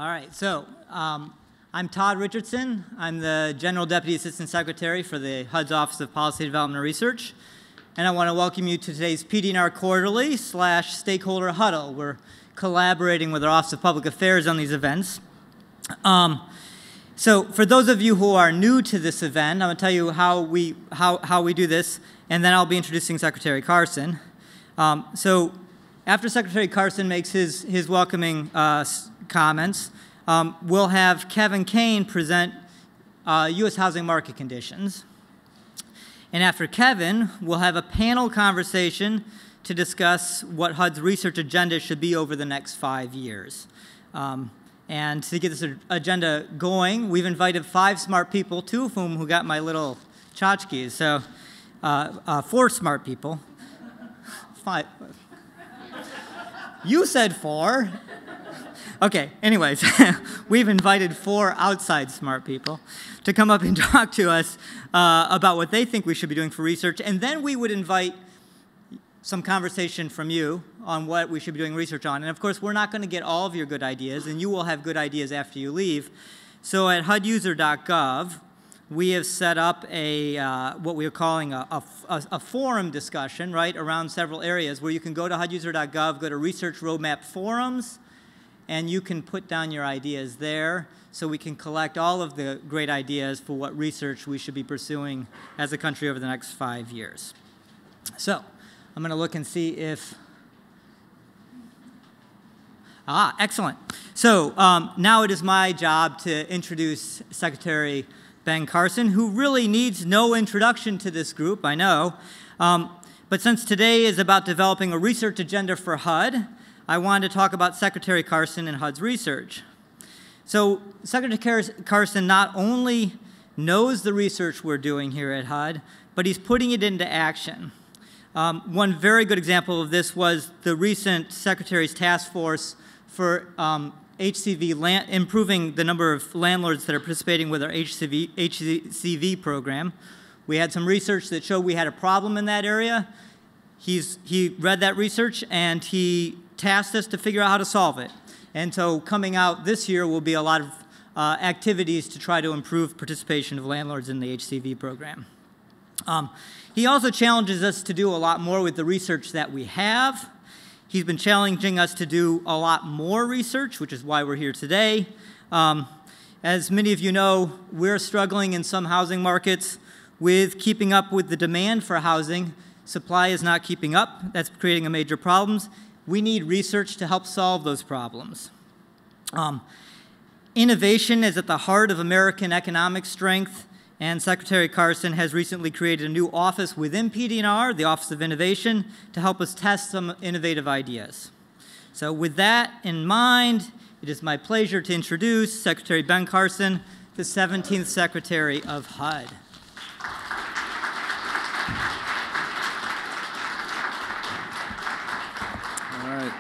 All right, so I'm Todd Richardson. I'm the General Deputy Assistant Secretary for the HUD's Office of Policy Development and Research. And I want to welcome you to today's PD&R Quarterly / Stakeholder Huddle. We're collaborating with our Office of Public Affairs on these events. So for those of you who are new to this event, I'm going to tell you how we do this, and then I'll be introducing Secretary Carson. So after Secretary Carson makes his welcoming comments, we'll have Kevin Kane present U.S. housing market conditions. And after Kevin, we'll have a panel conversation to discuss what HUD's research agenda should be over the next 5 years. And to get this agenda going, we've invited 5 smart people, 2 of whom who got my little tchotchkes. So 4 smart people. 5. You said 4. Okay, anyways, we've invited 4 outside smart people to come up and talk to us about what they think we should be doing for research, and then we would invite some conversation from you on what we should be doing research on. And of course, we're not going to get all of your good ideas, and you will have good ideas after you leave. So at huduser.gov, we have set up a what we are calling a forum discussion, right, around several areas where you can go to huduser.gov, go to Research Roadmap Forums, and you can put down your ideas there so we can collect all of the great ideas for what research we should be pursuing as a country over the next 5 years. So I'm going to look and see if... excellent. So now it is my job to introduce Secretary Ben Carson, who really needs no introduction to this group, I know. But since today is about developing a research agenda for HUD, I wanted to talk about Secretary Carson and HUD's research. So Secretary Carson not only knows the research we're doing here at HUD, but he's putting it into action. One very good example of this was the recent Secretary's task force for HCV improving the number of landlords that are participating with our HCV program. We had some research that showed we had a problem in that area. He read that research and he tasked us to figure out how to solve it. And so coming out this year will be a lot of activities to try to improve participation of landlords in the HCV program. He also challenges us to do a lot more with the research that we have. He's been challenging us to do a lot more research, which is why we're here today. As many of you know, we're struggling in some housing markets with keeping up with the demand for housing. Supply is not keeping up. That's creating a major problems. We need research to help solve those problems. Innovation is at the heart of American economic strength, and Secretary Carson has recently created a new office within PD&R, the Office of Innovation, to help us test some innovative ideas. So with that in mind, it is my pleasure to introduce Secretary Ben Carson, the 17th Secretary of HUD. All right.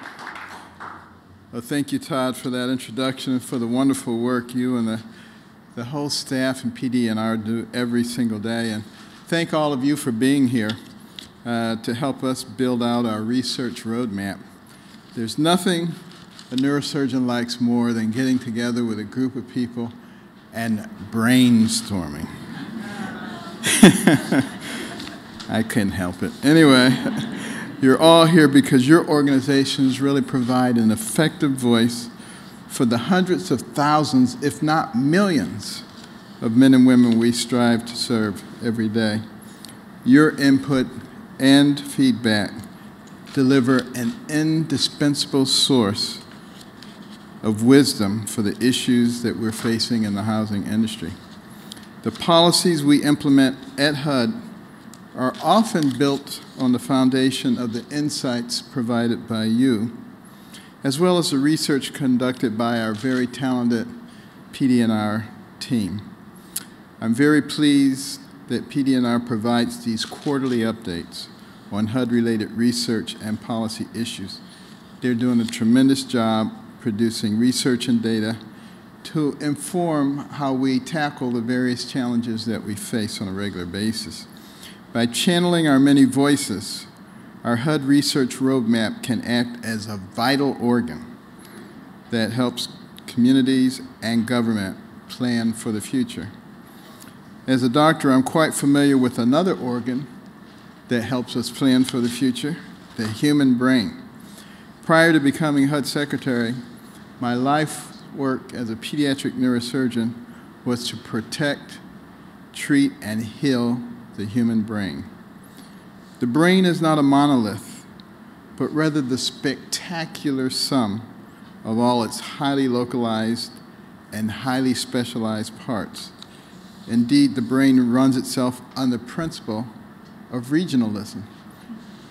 Well, thank you, Todd, for that introduction and for the wonderful work you and the whole staff in PD&R do every single day. And thank all of you for being here to help us build out our research roadmap. There's nothing a neurosurgeon likes more than getting together with a group of people and brainstorming. I couldn't help it. Anyway, you're all here because your organizations really provide an effective voice for the hundreds of thousands, if not millions, of men and women we strive to serve every day. Your input and feedback deliver an indispensable source of wisdom for the issues that we're facing in the housing industry. The policies we implement at HUD are often built on the foundation of the insights provided by you, as well as the research conducted by our very talented PD&R team. I'm very pleased that PD&R provides these quarterly updates on HUD-related research and policy issues. They're doing a tremendous job producing research and data to inform how we tackle the various challenges that we face on a regular basis. By channeling our many voices, our HUD research roadmap can act as a vital organ that helps communities, and government plan for the future. As a doctor, I'm quite familiar with another organ that helps us plan for the future, the human brain. Prior to becoming HUD Secretary, my life work as a pediatric neurosurgeon was to protect, treat, and heal the human brain. The brain is not a monolith, but rather the spectacular sum of all its highly localized and highly specialized parts. Indeed, the brain runs itself on the principle of regionalism.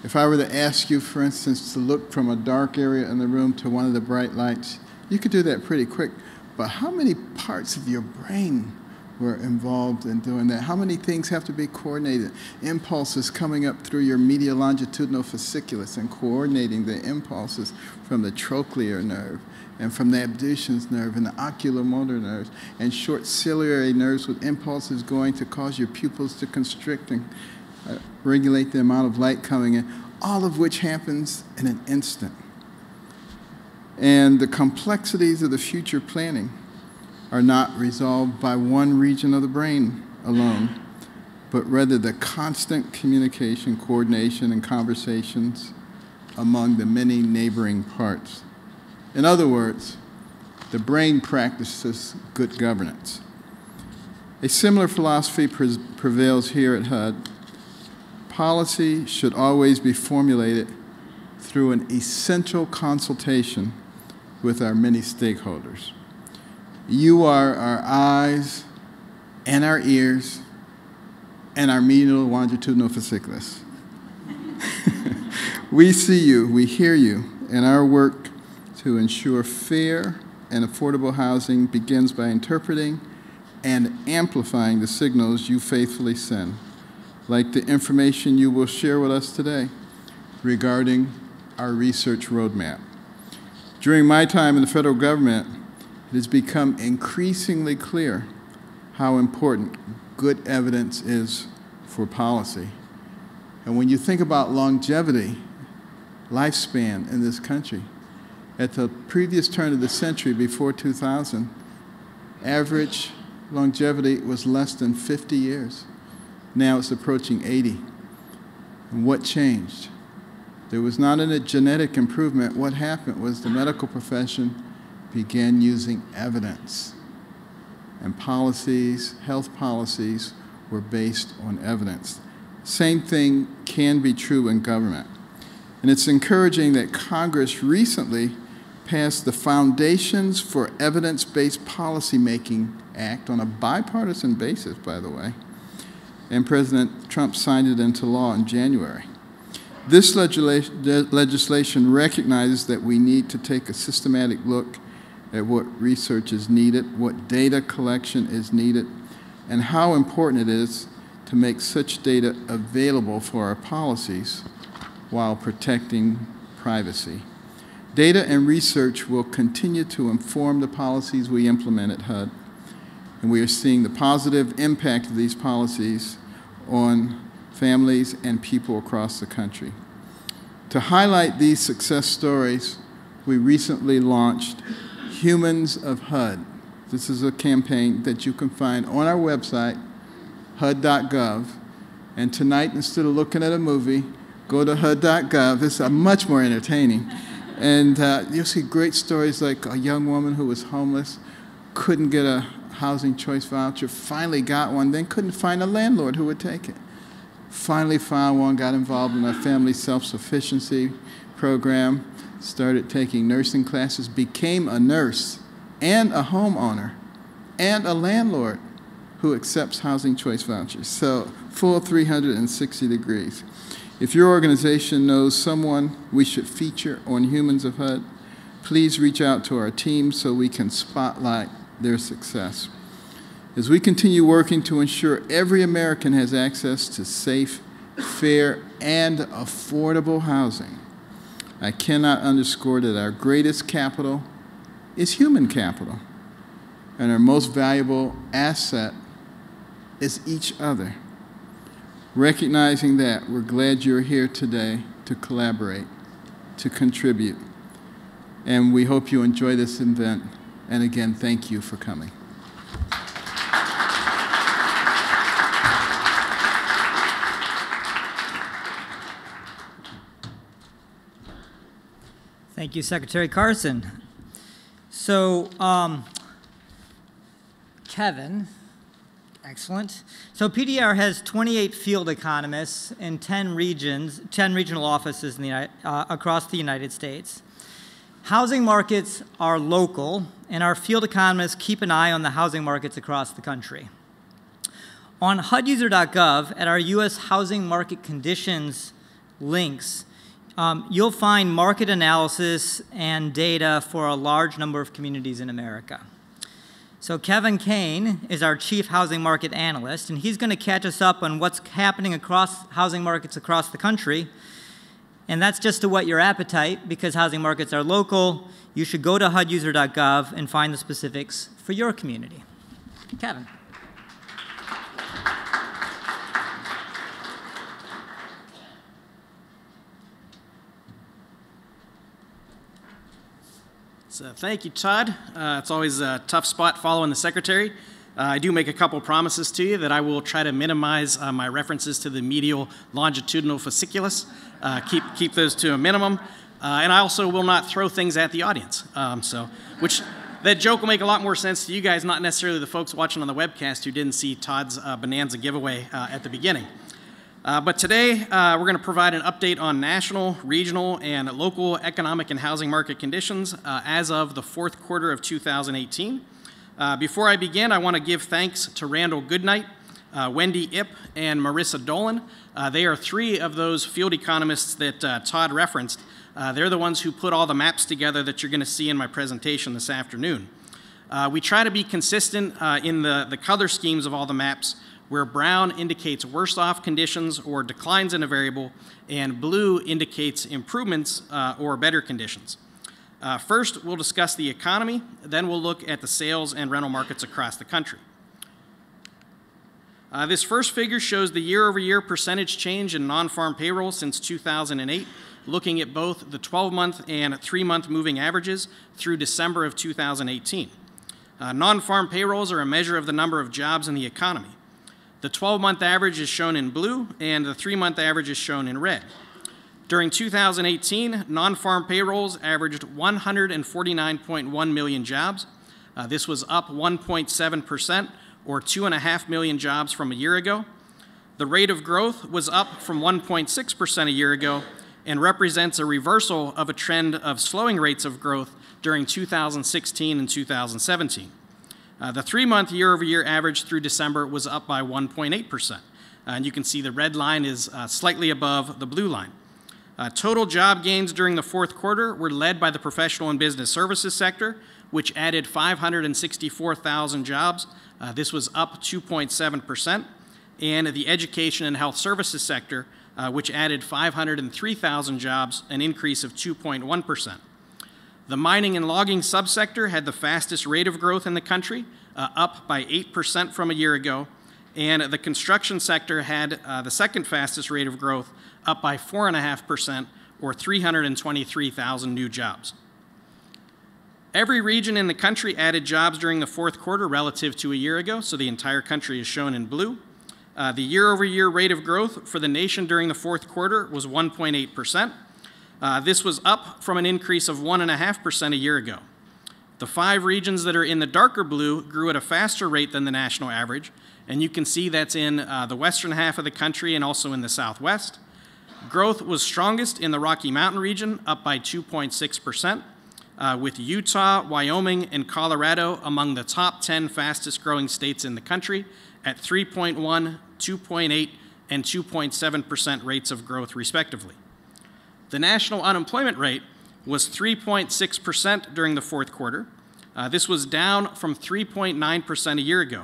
If I were to ask you, for instance, to look from a dark area in the room to one of the bright lights, you could do that pretty quick. But how many parts of your brain were involved in doing that? How many things have to be coordinated? Impulses coming up through your medial longitudinal fasciculus and coordinating the impulses from the trochlear nerve and from the abducens nerve and the oculomotor nerves and short ciliary nerves with impulses going to cause your pupils to constrict and regulate the amount of light coming in, all of which happens in an instant. And the complexities of the future planning are not resolved by one region of the brain alone, but rather the constant communication, coordination, and conversations among the many neighboring parts. In other words, the brain practices good governance. A similar philosophy prevails here at HUD. Policy should always be formulated through an essential consultation with our many stakeholders. You are our eyes and our ears and our medial longitudinal fasciculus. We see you, we hear you, and our work to ensure fair and affordable housing begins by interpreting and amplifying the signals you faithfully send, like the information you will share with us today regarding our research roadmap. During my time in the federal government, it has become increasingly clear how important good evidence is for policy. And when you think about longevity, lifespan in this country, at the previous turn of the century, before 2000, average longevity was less than 50 years. Now it's approaching 80. And what changed? There was not a genetic improvement. What happened was the medical profession began using evidence. And policies, health policies, were based on evidence. Same thing can be true in government. And it's encouraging that Congress recently passed the Foundations for Evidence-Based Policymaking Act on a bipartisan basis, by the way. And President Trump signed it into law in January. This legislation recognizes that we need to take a systematic look at what research is needed, what data collection is needed, and how important it is to make such data available for our policies while protecting privacy. Data and research will continue to inform the policies we implement at HUD, and we are seeing the positive impact of these policies on families and people across the country. To highlight these success stories, we recently launched Humans of HUD. This is a campaign that you can find on our website, HUD.gov. And tonight, instead of looking at a movie, go to HUD.gov. It's much more entertaining. And you'll see great stories like a young woman who was homeless, couldn't get a housing choice voucher, finally got one, then couldn't find a landlord who would take it. Finally found one, got involved in our family self-sufficiency program, started taking nursing classes, became a nurse and a homeowner and a landlord who accepts housing choice vouchers. So full 360 degrees. If your organization knows someone we should feature on Humans of HUD, please reach out to our team so we can spotlight their success. As we continue working to ensure every American has access to safe, fair, and affordable housing, I cannot underscore that our greatest capital is human capital, and our most valuable asset is each other. Recognizing that, we're glad you're here today to collaborate, to contribute, and we hope you enjoy this event And again, thank you for coming. Thank you, Secretary Carson. So, Kevin, excellent. So PD&R has 28 field economists in 10 regions, 10 regional offices in the, across the United States. Housing markets are local, and our field economists keep an eye on the housing markets across the country. On HUDuser.gov, at our U.S. housing market conditions links, you'll find market analysis and data for a large number of communities in America. So Kevin Kane is our Chief Housing Market Analyst, and he's going to catch us up on what's happening across housing markets across the country. And that's just to whet your appetite, because housing markets are local. You should go to HUDuser.gov and find the specifics for your community. Kevin. So thank you, Todd. It's always a tough spot following the Secretary. I do make a couple promises to you that I will try to minimize my references to the medial longitudinal fasciculus, keep those to a minimum, and I also will not throw things at the audience. Which that joke will make a lot more sense to you guys, not necessarily the folks watching on the webcast who didn't see Todd's Bonanza giveaway at the beginning. But today, we're going to provide an update on national, regional, and local economic and housing market conditions as of the fourth quarter of 2018. Before I begin, I want to give thanks to Randall Goodnight, Wendy Ip, and Marissa Dolan. They are three of those field economists that Todd referenced. They're the ones who put all the maps together that you're going to see in my presentation this afternoon. We try to be consistent in the color schemes of all the maps, where brown indicates worse off conditions or declines in a variable, and blue indicates improvements or better conditions. First, we'll discuss the economy, then we'll look at the sales and rental markets across the country. This first figure shows the year-over-year percentage change in non-farm payroll since 2008, looking at both the 12-month and 3-month moving averages through December of 2018. Non-farm payrolls are a measure of the number of jobs in the economy. The 12-month average is shown in blue, and the 3-month average is shown in red. During 2018, non-farm payrolls averaged 149.1 million jobs. This was up 1.7%, or 2.5 million jobs from a year ago. The rate of growth was up from 1.6% a year ago and represents a reversal of a trend of slowing rates of growth during 2016 and 2017. The 3-month year-over-year average through December was up by 1.8%. And you can see the red line is slightly above the blue line. Total job gains during the fourth quarter were led by the professional and business services sector, which added 564,000 jobs. This was up 2.7%. And the education and health services sector, which added 503,000 jobs, an increase of 2.1%. The mining and logging subsector had the fastest rate of growth in the country, up by 8% from a year ago, and the construction sector had the second fastest rate of growth, up by 4.5%, or 323,000 new jobs. Every region in the country added jobs during the fourth quarter relative to a year ago, so the entire country is shown in blue. The year-over-year rate of growth for the nation during the fourth quarter was 1.8%. This was up from an increase of 1.5% a year ago. The 5 regions that are in the darker blue grew at a faster rate than the national average, and you can see that's in the western half of the country and also in the southwest. Growth was strongest in the Rocky Mountain region, up by 2.6%, with Utah, Wyoming, and Colorado among the top 10 fastest growing states in the country at 3.1, 2.8, and 2.7% rates of growth respectively. The national unemployment rate was 3.6% during the fourth quarter. This was down from 3.9% a year ago.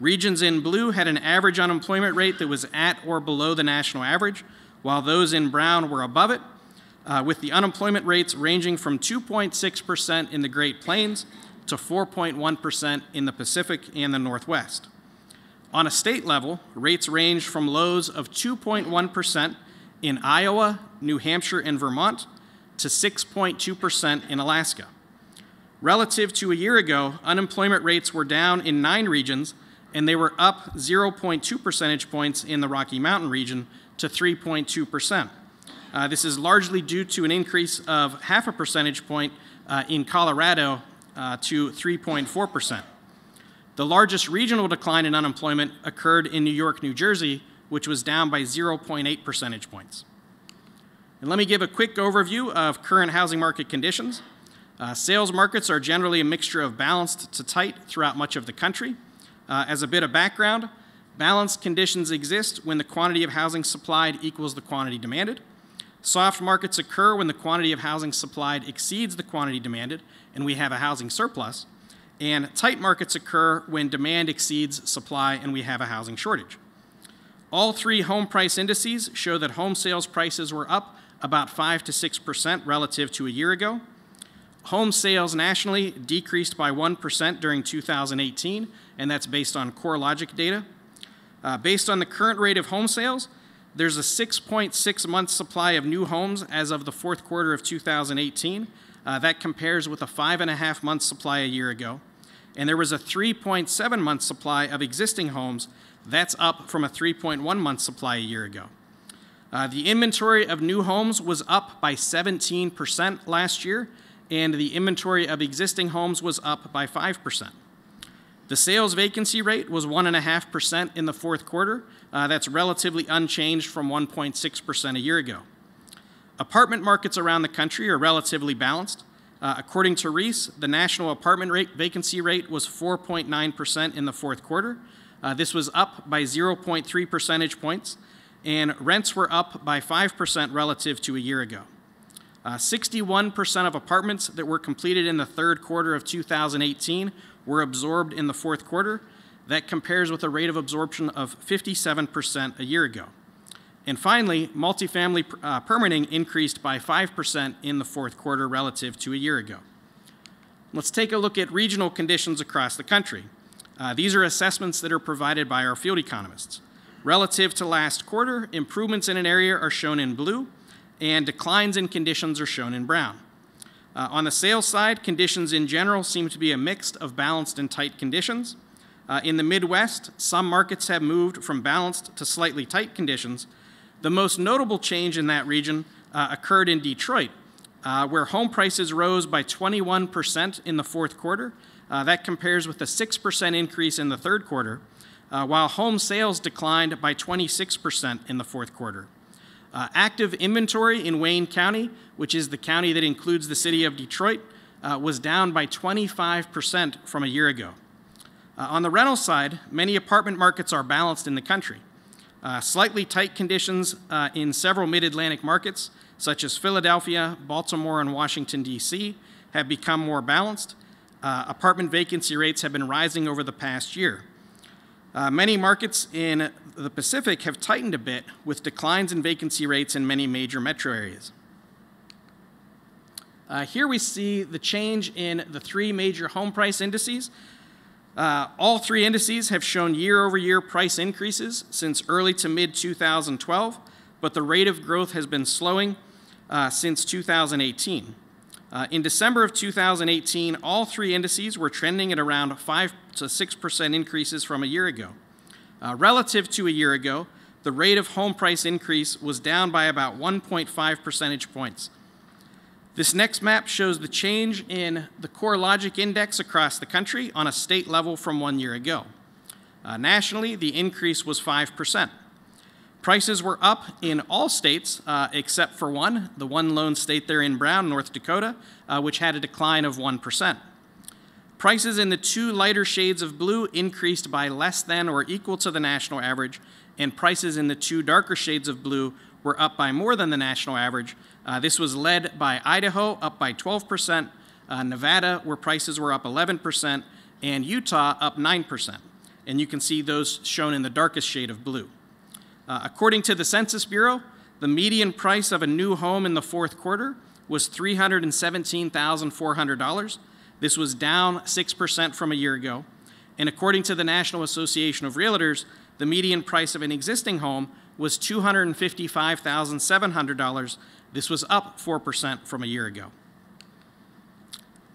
Regions in blue had an average unemployment rate that was at or below the national average, while those in brown were above it, with the unemployment rates ranging from 2.6% in the Great Plains to 4.1% in the Pacific and the Northwest. On a state level, rates ranged from lows of 2.1% in Iowa, New Hampshire, and Vermont to 6.2% in Alaska. Relative to a year ago, unemployment rates were down in 9 regions, and they were up 0.2 percentage points in the Rocky Mountain region to 3.2%. This is largely due to an increase of 0.5 percentage point in Colorado to 3.4%. The largest regional decline in unemployment occurred in New York, New Jersey, which was down by 0.8 percentage points. And let me give a quick overview of current housing market conditions. Sales markets are generally a mixture of balanced to tight throughout much of the country. As a bit of background, balanced conditions exist when the quantity of housing supplied equals the quantity demanded. Soft markets occur when the quantity of housing supplied exceeds the quantity demanded, and we have a housing surplus. And tight markets occur when demand exceeds supply and we have a housing shortage. All 3 home price indices show that home sales prices were up about 5 to 6% relative to a year ago. Home sales nationally decreased by 1% during 2018, and that's based on CoreLogic data. Based on the current rate of home sales, there's a 6.6 month supply of new homes as of the 4th quarter of 2018. That compares with a 5.5 month supply a year ago. And there was a 3.7 month supply of existing homes. That's up from a 3.1 month supply a year ago. The inventory of new homes was up by 17% last year, and the inventory of existing homes was up by 5%. The sales vacancy rate was 1.5% in the 4th quarter. That's relatively unchanged from 1.6% a year ago. Apartment markets around the country are relatively balanced. According to Reese, the national apartment vacancy rate was 4.9% in the 4th quarter. This was up by 0.3 percentage points, and rents were up by 5% relative to a year ago. 61% of apartments that were completed in the 3rd quarter of 2018 were absorbed in the 4th quarter. That compares with a rate of absorption of 57% a year ago. And finally, multifamily permitting increased by 5% in the 4th quarter relative to a year ago. Let's take a look at regional conditions across the country. These are assessments that are provided by our field economists. Relative to last quarter, improvements in an area are shown in blue, and declines in conditions are shown in brown. On the sales side, conditions in general seem to be a mix of balanced and tight conditions. In the Midwest, some markets have moved from balanced to slightly tight conditions. The most notable change in that region occurred in Detroit, where home prices rose by 21% in the 4th quarter. That compares with a 6% increase in the 3rd quarter, while home sales declined by 26% in the 4th quarter. Active inventory in Wayne County, which is the county that includes the city of Detroit, was down by 25% from a year ago. On the rental side, many apartment markets are balanced in the country. Slightly tight conditions in several mid-Atlantic markets, such as Philadelphia, Baltimore, and Washington, D.C., have become more balanced. Apartment vacancy rates have been rising over the past year. Many markets in the Pacific have tightened a bit, with declines in vacancy rates in many major metro areas. Here we see the change in the 3 major home price indices. All 3 indices have shown year-over-year price increases since early to mid-2012, but the rate of growth has been slowing since 2018. In December of 2018, all 3 indices were trending at around 5 to 6% increases from a year ago. Relative to a year ago, the rate of home price increase was down by about 1.5 percentage points. This next map shows the change in the CoreLogic index across the country on a state level from 1 year ago. Nationally, the increase was 5%. Prices were up in all states except for one, the one lone state there in brown, North Dakota, which had a decline of 1%. Prices in the 2 lighter shades of blue increased by less than or equal to the national average, and prices in the 2 darker shades of blue were up by more than the national average. This was led by Idaho, up by 12%, Nevada, where prices were up 11%, and Utah, up 9%. And you can see those shown in the darkest shade of blue. According to the Census Bureau, the median price of a new home in the 4th quarter was $317,400. This was down 6% from a year ago. And according to the National Association of Realtors, the median price of an existing home was $255,700. This was up 4% from a year ago.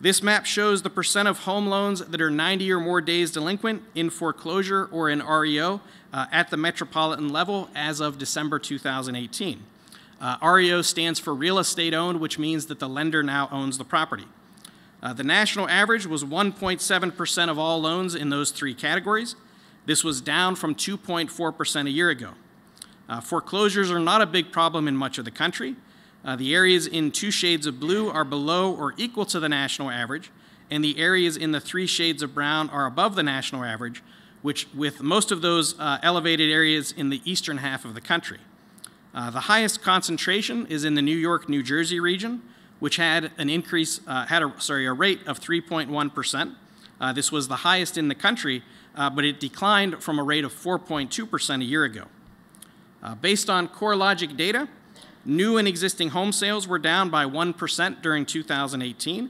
This map shows the percent of home loans that are 90 or more days delinquent, in foreclosure, or in REO at the metropolitan level as of December 2018. REO stands for real estate owned, which means that the lender now owns the property. The national average was 1.7% of all loans in those three categories. This was down from 2.4% a year ago. Foreclosures are not a big problem in much of the country. The areas in 2 shades of blue are below or equal to the national average, and the areas in the 3 shades of brown are above the national average, which with most of those elevated areas in the eastern half of the country. The highest concentration is in the New York, New Jersey region, which had an increase, a rate of 3.1%. This was the highest in the country, but it declined from a rate of 4.2% a year ago. Based on CoreLogic data, new and existing home sales were down by 1% during 2018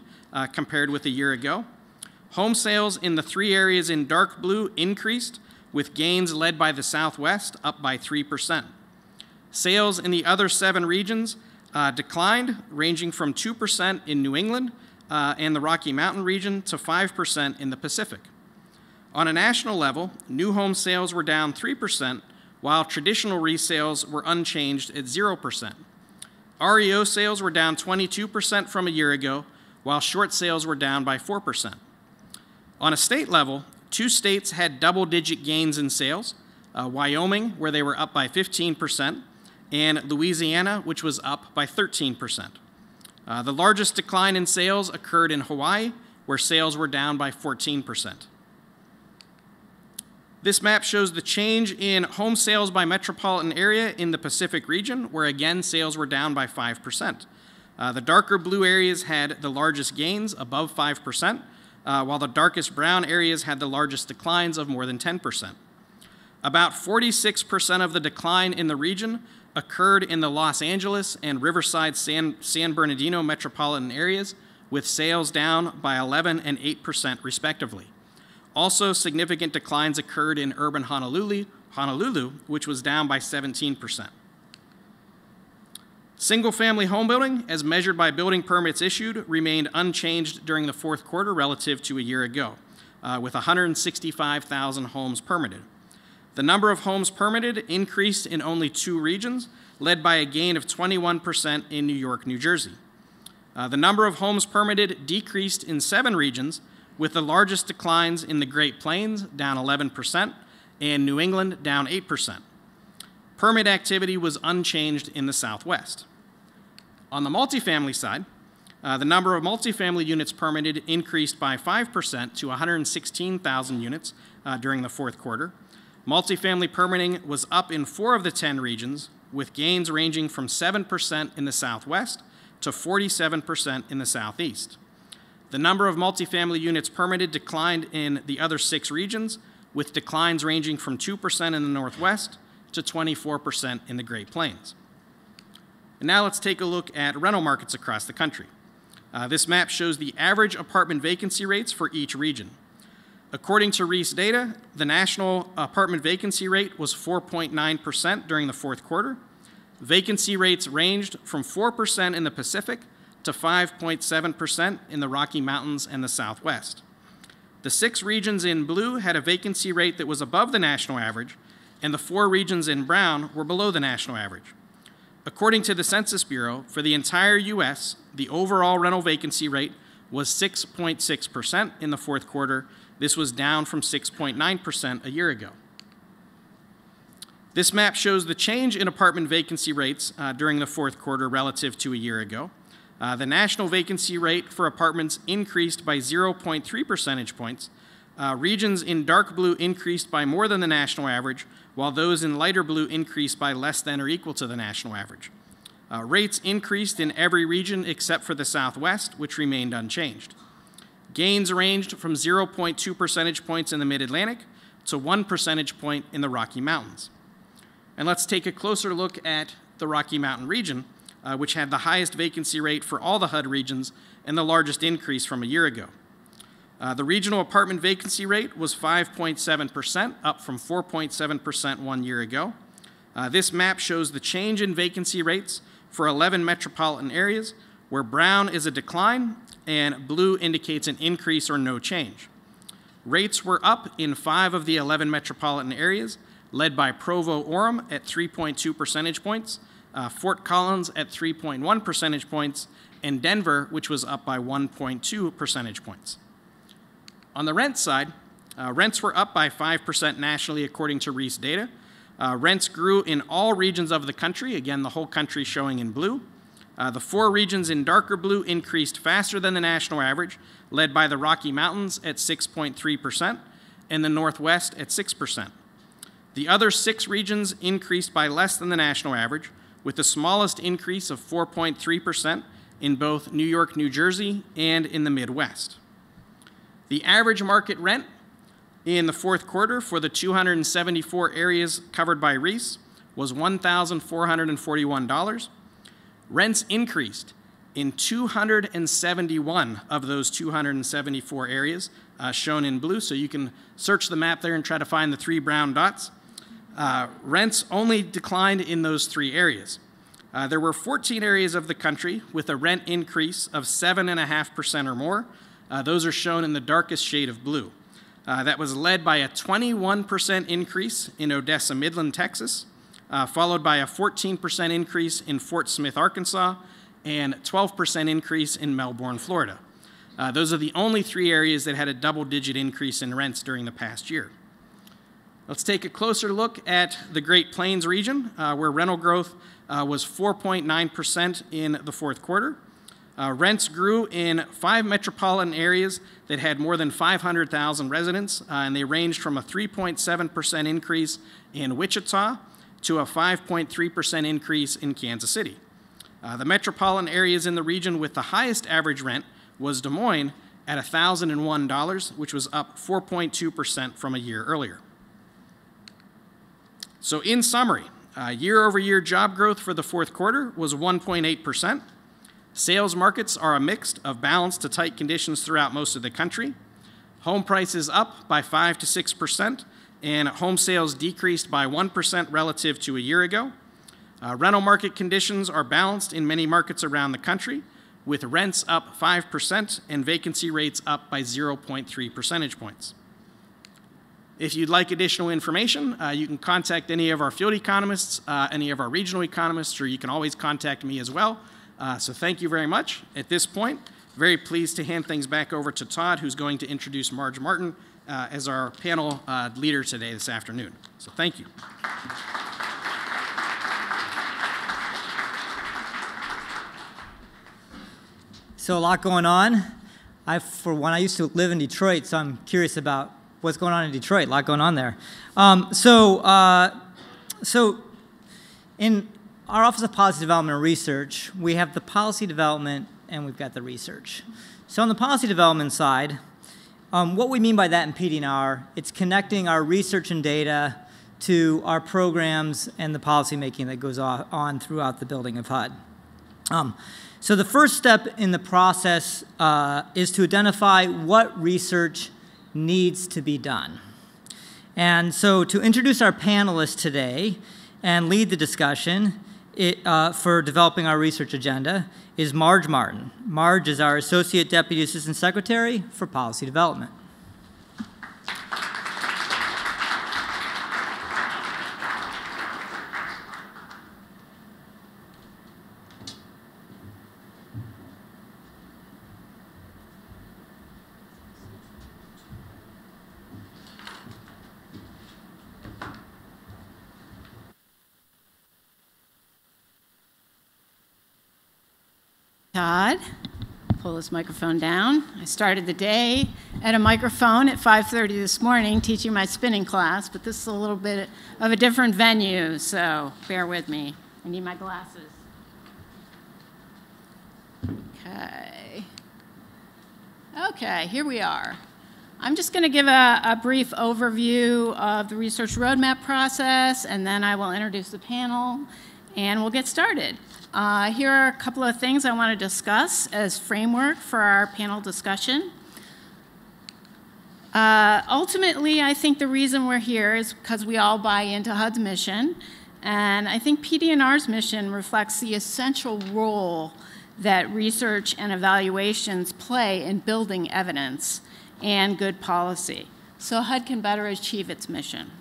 compared with a year ago. Home sales in the 3 areas in dark blue increased, with gains led by the Southwest, up by 3%. Sales in the other 7 regions declined, ranging from 2% in New England and the Rocky Mountain region to 5% in the Pacific. On a national level, new home sales were down 3%, while traditional resales were unchanged at 0%. REO sales were down 22% from a year ago, while short sales were down by 4%. On a state level, 2 states had double-digit gains in sales, Wyoming, where they were up by 15%, and Louisiana, which was up by 13%. The largest decline in sales occurred in Hawaii, where sales were down by 14%. This map shows the change in home sales by metropolitan area in the Pacific region, where again sales were down by 5%. The darker blue areas had the largest gains, above 5%, while the darkest brown areas had the largest declines of more than 10%. About 46% of the decline in the region occurred in the Los Angeles and Riverside San Bernardino metropolitan areas, with sales down by 11% and 8% respectively. Also, significant declines occurred in urban Honolulu, which was down by 17%. Single-family home building, as measured by building permits issued, remained unchanged during the 4th quarter relative to a year ago, with 165,000 homes permitted. The number of homes permitted increased in only 2 regions, led by a gain of 21% in New York, New Jersey. The number of homes permitted decreased in 7 regions, with the largest declines in the Great Plains, down 11%, and New England, down 8%. Permit activity was unchanged in the Southwest. On the multifamily side, the number of multifamily units permitted increased by 5% to 116,000 units during the 4th quarter. Multifamily permitting was up in 4 of the 10 regions, with gains ranging from 7% in the Southwest to 47% in the Southeast. The number of multifamily units permitted declined in the other 6 regions, with declines ranging from 2% in the Northwest to 24% in the Great Plains. And now let's take a look at rental markets across the country. This map shows the average apartment vacancy rates for each region. According to Reese data, the national apartment vacancy rate was 4.9% during the 4th quarter. Vacancy rates ranged from 4% in the Pacific to 5.7% in the Rocky Mountains and the Southwest. The 6 regions in blue had a vacancy rate that was above the national average, and the 4 regions in brown were below the national average. According to the Census Bureau, for the entire U.S., the overall rental vacancy rate was 6.6% in the 4th quarter. This was down from 6.9% a year ago. This map shows the change in apartment vacancy rates during the 4th quarter relative to a year ago. The national vacancy rate for apartments increased by 0.3 percentage points. Regions in dark blue increased by more than the national average, while those in lighter blue increased by less than or equal to the national average. Rates increased in every region except for the Southwest, which remained unchanged. Gains ranged from 0.2 percentage points in the Mid-Atlantic to 1 percentage point in the Rocky Mountains. And let's take a closer look at the Rocky Mountain region, which had the highest vacancy rate for all the HUD regions and the largest increase from a year ago. The regional apartment vacancy rate was 5.7%, up from 4.7% 1 year ago. This map shows the change in vacancy rates for 11 metropolitan areas, where brown is a decline and blue indicates an increase or no change. Rates were up in 5 of the 11 metropolitan areas, led by Provo-Orem at 3.2 percentage points, Fort Collins at 3.1 percentage points, and Denver, which was up by 1.2 percentage points. On the rent side, rents were up by 5% nationally according to Reese data. Rents grew in all regions of the country, again, the whole country showing in blue. The 4 regions in darker blue increased faster than the national average, led by the Rocky Mountains at 6.3% and the Northwest at 6%. The other 6 regions increased by less than the national average, with the smallest increase of 4.3% in both New York, New Jersey, and in the Midwest. The average market rent in the fourth quarter for the 274 areas covered by Reese was $1,441. Rents increased in 271 of those 274 areas, shown in blue, so you can search the map there and try to find the 3 brown dots. Rents only declined in those 3 areas. There were 14 areas of the country with a rent increase of 7.5% or more. Those are shown in the darkest shade of blue. That was led by a 21% increase in Odessa, Midland, Texas, followed by a 14% increase in Fort Smith, Arkansas, and 12% increase in Melbourne, Florida. Those are the only 3 areas that had a double-digit increase in rents during the past year. Let's take a closer look at the Great Plains region, where rental growth was 4.9% in the fourth quarter. Rents grew in 5 metropolitan areas that had more than 500,000 residents, and they ranged from a 3.7% increase in Wichita to a 5.3% increase in Kansas City. The metropolitan areas in the region with the highest average rent was Des Moines at $1,001, which was up 4.2% from a year earlier. So in summary, year-over-year job growth for the fourth quarter was 1.8%. Sales markets are a mix of balanced to tight conditions throughout most of the country. Home prices up by 5 to 6%, and home sales decreased by 1% relative to a year ago. Rental market conditions are balanced in many markets around the country, with rents up 5% and vacancy rates up by 0.3 percentage points. If you'd like additional information, you can contact any of our field economists, any of our regional economists, or you can always contact me as well. So thank you very much. At this point, very pleased to hand things back over to Todd, who's going to introduce Marge Martin as our panel leader today this afternoon. So thank you. So a lot going on. For one, I used to live in Detroit, so I'm curious about what's going on in Detroit. A lot going on there. So in our Office of Policy Development and Research, we have the policy development and we've got the research. So on the policy development side, what we mean by that in PD&R, it's connecting our research and data to our programs and the policy making that goes on throughout the building of HUD. So the first step in the process is to identify what research needs to be done. And so to introduce our panelists today and lead the discussion for developing our research agenda is Marge Martin. Marge is our Associate Deputy Assistant Secretary for Policy Development. Todd, pull this microphone down. I started the day at a microphone at 5:30 this morning teaching my spinning class, but this is a little bit of a different venue, so bear with me. I need my glasses. Okay, here we are. I'm just going to give a brief overview of the research roadmap process, and then I will introduce the panel, and we'll get started. Here are a couple of things I want to discuss as framework for our panel discussion. Ultimately, I think the reason we're here is because we all buy into HUD's mission, and I think PD&R's mission reflects the essential role that research and evaluations play in building evidence and good policy, so HUD can better achieve its mission.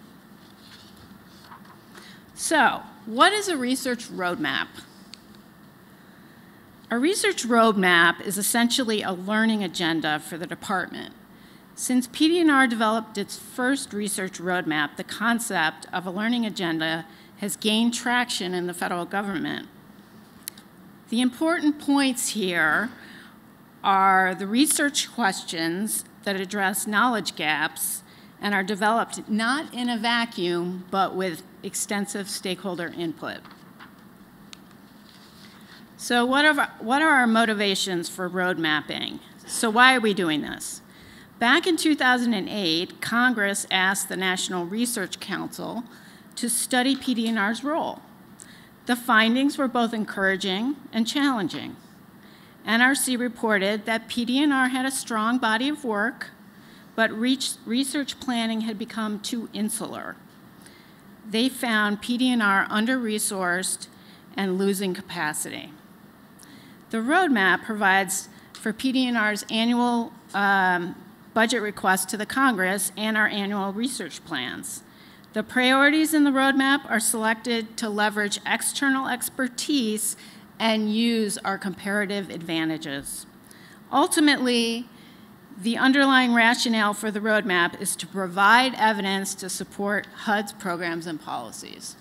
So, what is a research roadmap? A research roadmap is essentially a learning agenda for the department. Since PD&R developed its first research roadmap, the concept of a learning agenda has gained traction in the federal government. The important points here are the research questions that address knowledge gaps and are developed not in a vacuum, but with extensive stakeholder input. So what are our motivations for road mapping? So why are we doing this? Back in 2008, Congress asked the National Research Council to study PD&R's role. The findings were both encouraging and challenging. NRC reported that PD&R had a strong body of work, but research planning had become too insular. They found PD&R under-resourced and losing capacity. The roadmap provides for PD&R's annual budget request to the Congress and our annual research plans. The priorities in the roadmap are selected to leverage external expertise and use our comparative advantages. Ultimately, the underlying rationale for the roadmap is to provide evidence to support HUD's programs and policies.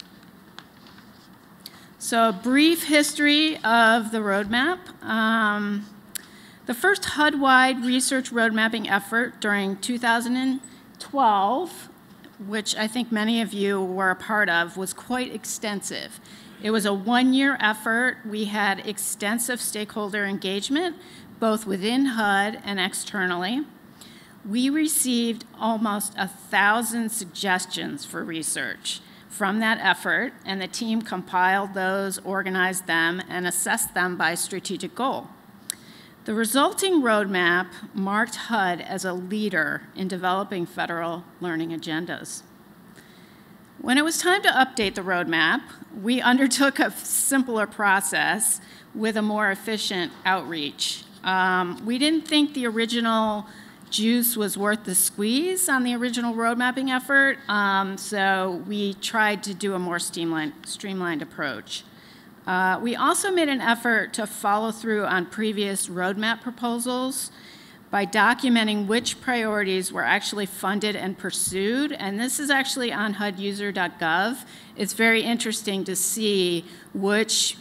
So a brief history of the roadmap. The first HUD-wide research road mapping effort during 2012, which I think many of you were a part of, was quite extensive. It was a one-year effort. We had extensive stakeholder engagement, both within HUD and externally. We received almost 1,000 suggestions for research from that effort, and the team compiled those, organized them, and assessed them by strategic goal. The resulting roadmap marked HUD as a leader in developing federal learning agendas. When it was time to update the roadmap, we undertook a simpler process with a more efficient outreach. We didn't think the original juice was worth the squeeze on the original road mapping effort, so we tried to do a more streamlined approach. We also made an effort to follow through on previous roadmap proposals by documenting which priorities were actually funded and pursued, and this is actually on huduser.gov. It's very interesting to see which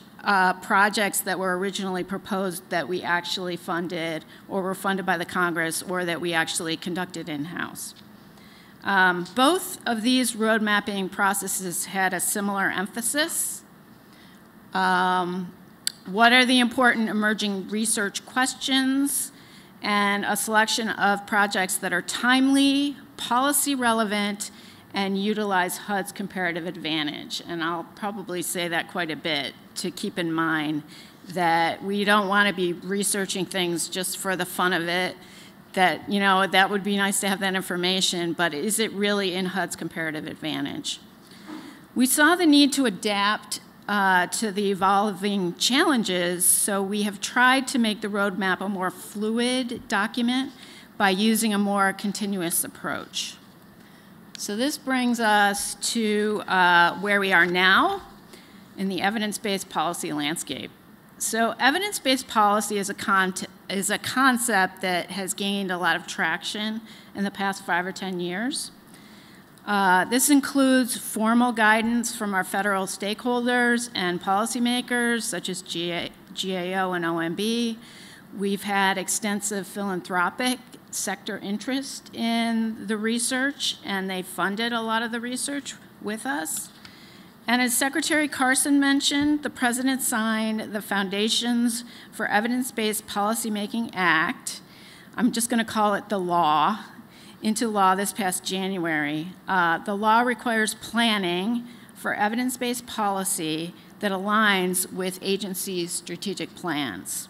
projects that were originally proposed that we actually funded or were funded by the Congress or that we actually conducted in-house. Both of these road mapping processes had a similar emphasis. What are the important emerging research questions, and a selection of projects that are timely, policy relevant, and utilize HUD's comparative advantage. And I'll probably say that quite a bit to keep in mind that we don't want to be researching things just for the fun of it, that, you know, that would be nice to have that information, but is it really in HUD's comparative advantage? We saw the need to adapt to the evolving challenges, so we have tried to make the roadmap a more fluid document by using a more continuous approach. So this brings us to where we are now in the evidence-based policy landscape. So evidence-based policy is a concept that has gained a lot of traction in the past 5 or 10 years. This includes formal guidance from our federal stakeholders and policymakers, such as GAO and OMB. We've had extensive philanthropic sector interest in the research, and they funded a lot of the research with us. And as Secretary Carson mentioned, the President signed the Foundations for Evidence-Based Policymaking Act, I'm just going to call it the law, into law this past January. The law requires planning for evidence-based policy that aligns with agencies' strategic plans.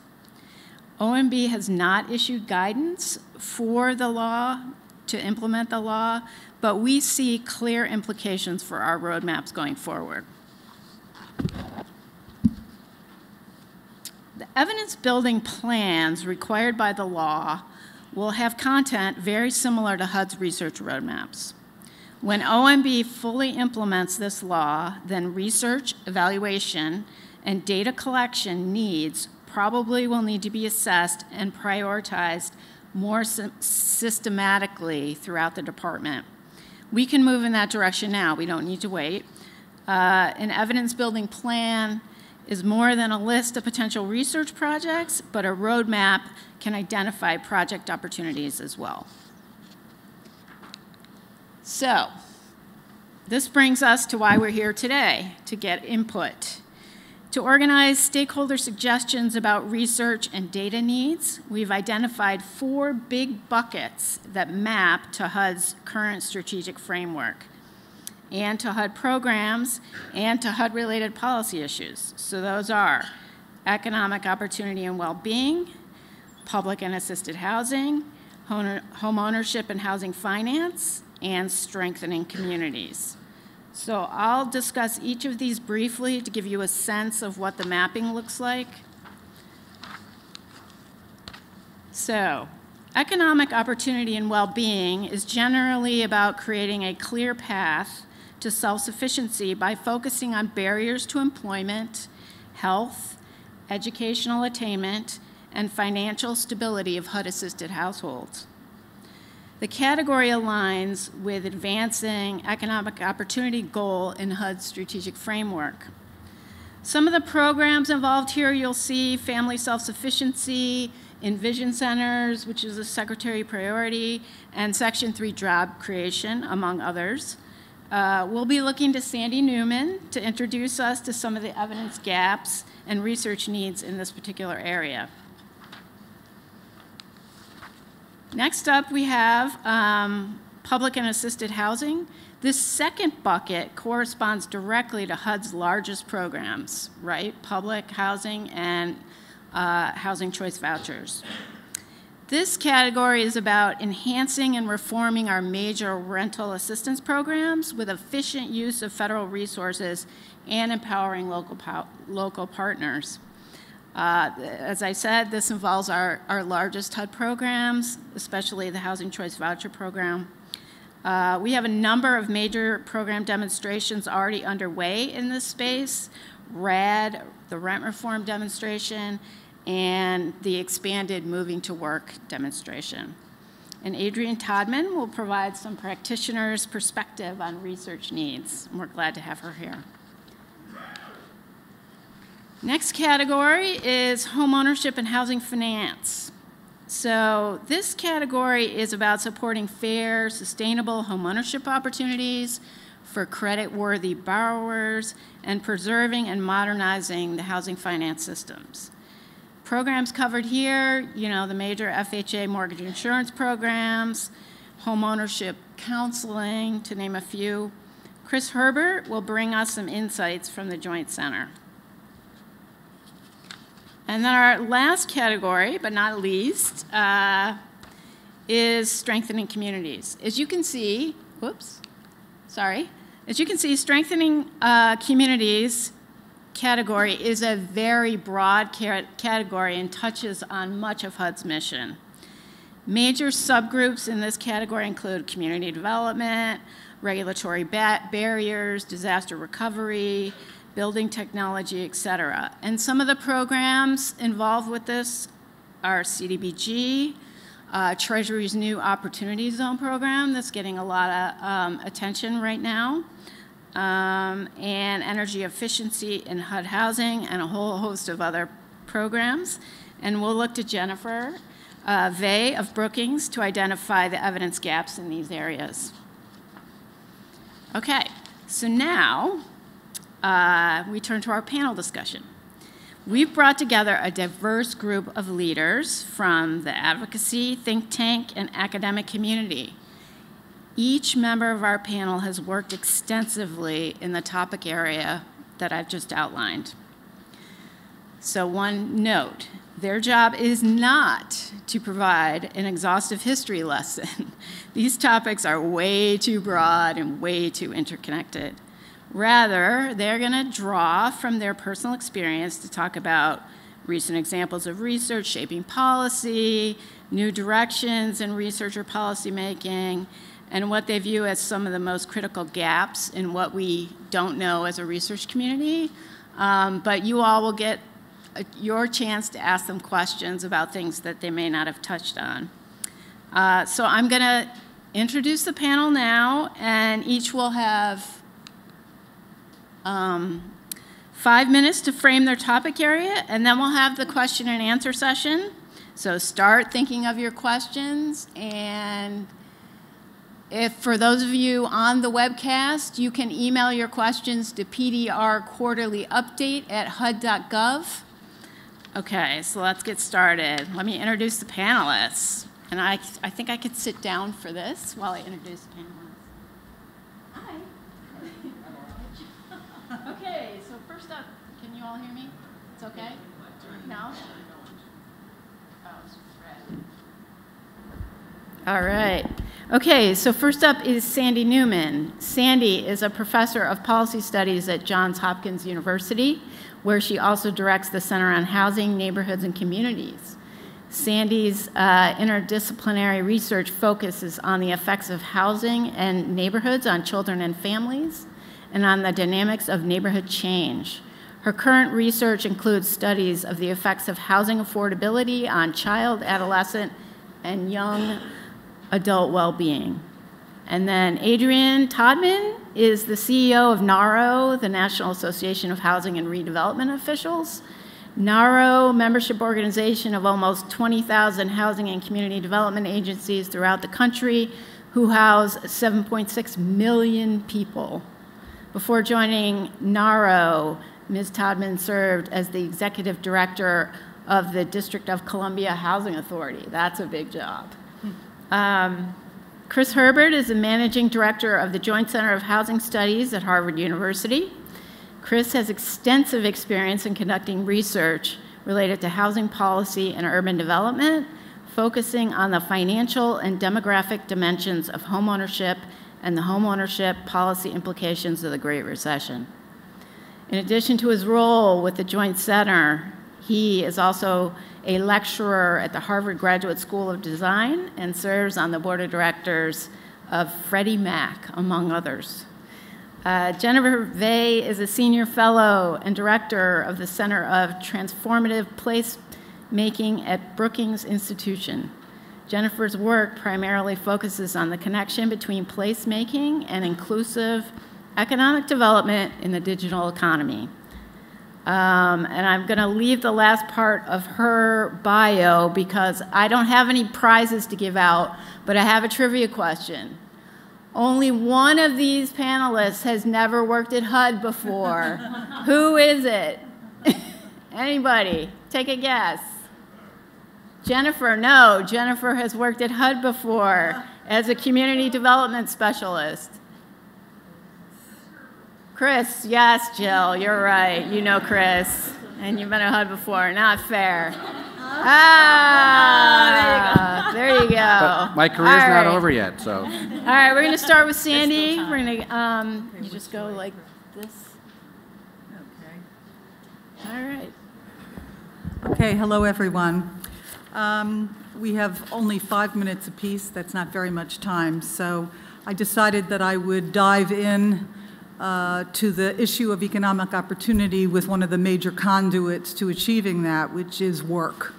OMB has not issued guidance for the law, to implement the law, but we see clear implications for our roadmaps going forward. The evidence building plans required by the law will have content very similar to HUD's research roadmaps. When OMB fully implements this law, then research, evaluation, and data collection needs probably will need to be assessed and prioritized more systematically throughout the department. We can move in that direction now. We don't need to wait. An evidence-building plan is more than a list of potential research projects, but a roadmap can identify project opportunities as well. So, this brings us to why we're here today, to get input. To organize stakeholder suggestions about research and data needs, we've identified 4 big buckets that map to HUD's current strategic framework, and to HUD programs, and to HUD-related policy issues. So those are economic opportunity and well-being, public and assisted housing, home ownership and housing finance, and strengthening communities. So I'll discuss each of these briefly to give you a sense of what the mapping looks like. So, economic opportunity and well-being is generally about creating a clear path to self-sufficiency by focusing on barriers to employment, health, educational attainment, and financial stability of HUD-assisted households. The category aligns with advancing economic opportunity goal in HUD's strategic framework. Some of the programs involved here you'll see family self-sufficiency, Envision Centers, which is a Secretary priority, and Section 3 job creation, among others. We'll be looking to Sandy Newman to introduce us to some of the evidence gaps and research needs in this particular area. Next up, we have public and assisted housing. This second bucket corresponds directly to HUD's largest programs, right? Public housing and housing choice vouchers. This category is about enhancing and reforming our major rental assistance programs with efficient use of federal resources and empowering local partners. As I said, this involves our largest HUD programs, especially the Housing Choice Voucher Program. We have a number of major program demonstrations already underway in this space: RAD, the rent reform demonstration, and the expanded Moving to Work demonstration. And Adrienne Todman will provide some practitioners' perspective on research needs, and we're glad to have her here. Next category is home ownership and housing finance. So this category is about supporting fair, sustainable home ownership opportunities for credit-worthy borrowers and preserving and modernizing the housing finance systems. Programs covered here, the major FHA mortgage insurance programs, home ownership counseling, to name a few. Chris Herbert will bring us some insights from the Joint Center. And then our last category, but not least, is strengthening communities. As you can see, strengthening communities category is a very broad category and touches on much of HUD's mission. Major subgroups in this category include community development, regulatory barriers, disaster recovery, building technology, et cetera. And some of the programs involved with this are CDBG, Treasury's new Opportunity Zone program that's getting a lot of attention right now, and energy efficiency in HUD housing, and a whole host of other programs. And we'll look to Jennifer Vey of Brookings to identify the evidence gaps in these areas. Okay, so now, we turn to our panel discussion. We've brought together a diverse group of leaders from the advocacy, think tank, and academic community. Each member of our panel has worked extensively in the topic area that I've just outlined. So one note, their job is not to provide an exhaustive history lesson. These topics are way too broad and way too interconnected. Rather, they're going to draw from their personal experience to talk about recent examples of research shaping policy, new directions in research or policy making, and what they view as some of the most critical gaps in what we don't know as a research community. But you all will get your chance to ask them questions about things that they may not have touched on. So I'm going to introduce the panel now, and each will have 5 minutes to frame their topic area, and then we'll have the question and answer session. So start thinking of your questions, and if for those of you on the webcast, you can email your questions to pdrquarterlyupdate@hud.gov. Okay, so let's get started. Let me introduce the panelists. And I think I could sit down for this while I introduce the panelists. Hi. Okay, so first up, can you all hear me? It's okay? No? Oh, it's red. All right. Okay, so first up is Sandy Newman. Sandy is a professor of policy studies at Johns Hopkins University, where she also directs the Center on Housing, Neighborhoods, and Communities. Sandy's interdisciplinary research focuses on the effects of housing and neighborhoods on children and families, and on the dynamics of neighborhood change. Her current research includes studies of the effects of housing affordability on child, adolescent, and young adult well-being. And then Adrian Todman is the CEO of NARO, the National Association of Housing and Redevelopment Officials. NARO, membership organization of almost 20,000 housing and community development agencies throughout the country, who house 7.6 million people. Before joining NARO, Ms. Todman served as the executive director of the District of Columbia Housing Authority. That's a big job. Chris Herbert is the managing director of the Joint Center of Housing Studies at Harvard University. Chris has extensive experience in conducting research related to housing policy and urban development, focusing on the financial and demographic dimensions of homeownership and the homeownership policy implications of the Great Recession. In addition to his role with the Joint Center, he is also a lecturer at the Harvard Graduate School of Design and serves on the board of directors of Freddie Mac, among others. Jennifer Vey is a senior fellow and director of the Center of Transformative Placemaking at Brookings Institution. Jennifer's work primarily focuses on the connection between placemaking and inclusive economic development in the digital economy. And I'm going to leave the last part of her bio because I don't have any prizes to give out, but I have a trivia question. Only one of these panelists has never worked at HUD before. Who is it? Anybody? Take a guess. Jennifer, no. Jennifer has worked at HUD before as a community development specialist. Chris, yes, Jill, you're right. You know Chris, and you've been at HUD before. Not fair. Ah, there you go. But my career's not over yet, so. All right, we're going to start with Sandy. We're going to, you just go like this. Okay. All right. Okay, hello everyone. We have only 5 minutes apiece. That's not very much time. So I decided that I would dive in to the issue of economic opportunity with one of the major conduits to achieving that, which is work.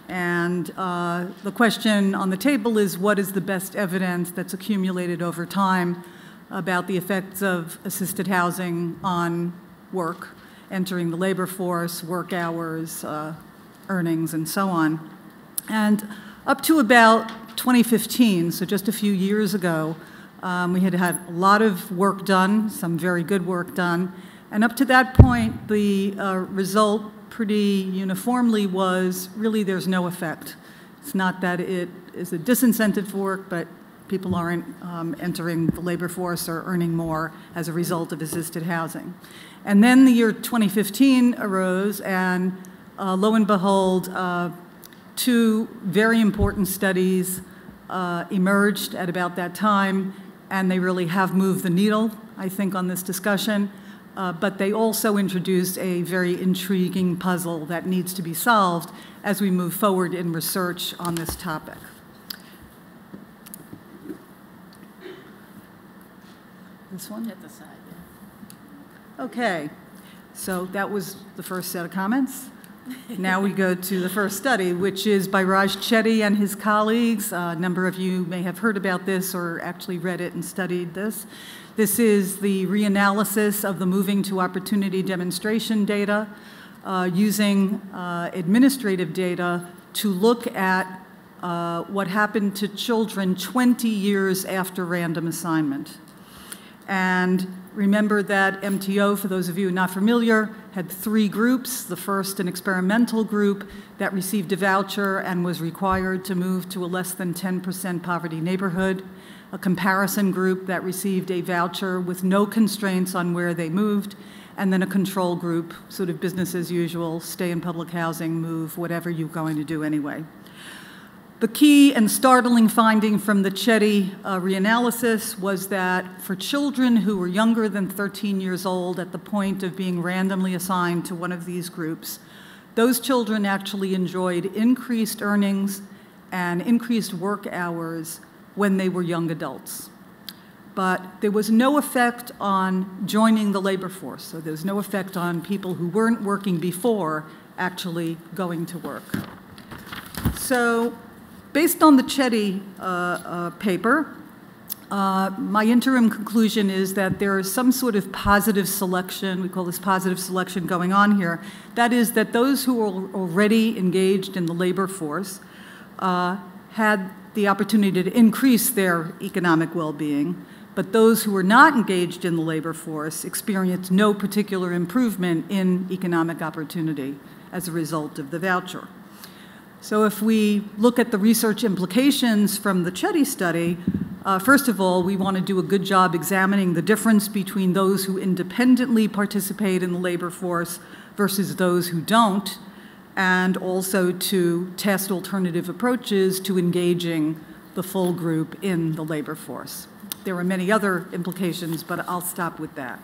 And the question on the table is, what is the best evidence that's accumulated over time about the effects of assisted housing on work, entering the labor force, work hours, earnings, and so on. And up to about 2015, so just a few years ago, we had had a lot of work done, some very good work done. And up to that point, the result pretty uniformly was really there's no effect. It's not that it is a disincentive for work, but people aren't entering the labor force or earning more as a result of assisted housing. And then the year 2015 arose, and lo and behold, two very important studies emerged at about that time, and they really have moved the needle, I think, on this discussion. but they also introduce a very intriguing puzzle that needs to be solved as we move forward in research on this topic. This one? At the side, yeah. Okay, so that was the first set of comments. Now we go to the first study, which is by Raj Chetty and his colleagues. A number of you may have heard about this or actually read it and studied this. This is the reanalysis of the Moving to Opportunity demonstration data using administrative data to look at what happened to children 20 years after random assignment. And remember that MTO, for those of you not familiar, had 3 groups. The first, an experimental group that received a voucher and was required to move to a less than 10% poverty neighborhood. A comparison group that received a voucher with no constraints on where they moved. And then a control group, sort of business as usual, stay in public housing, move, whatever you're going to do anyway. The key and startling finding from the Chetty reanalysis was that for children who were younger than 13 years old at the point of being randomly assigned to one of these groups, those children actually enjoyed increased earnings and increased work hours when they were young adults. But there was no effect on joining the labor force, so there was no effect on people who weren't working before actually going to work. So, based on the Chetty paper, my interim conclusion is that there is some sort of positive selection, we call this positive selection, going on here. That is that those who were already engaged in the labor force had the opportunity to increase their economic well-being, but those who were not engaged in the labor force experienced no particular improvement in economic opportunity as a result of the voucher. So if we look at the research implications from the Chetty study, first of all, we want to do a good job examining the difference between those who independently participate in the labor force versus those who don't, and also to test alternative approaches to engaging the full group in the labor force. There are many other implications, but I'll stop with that.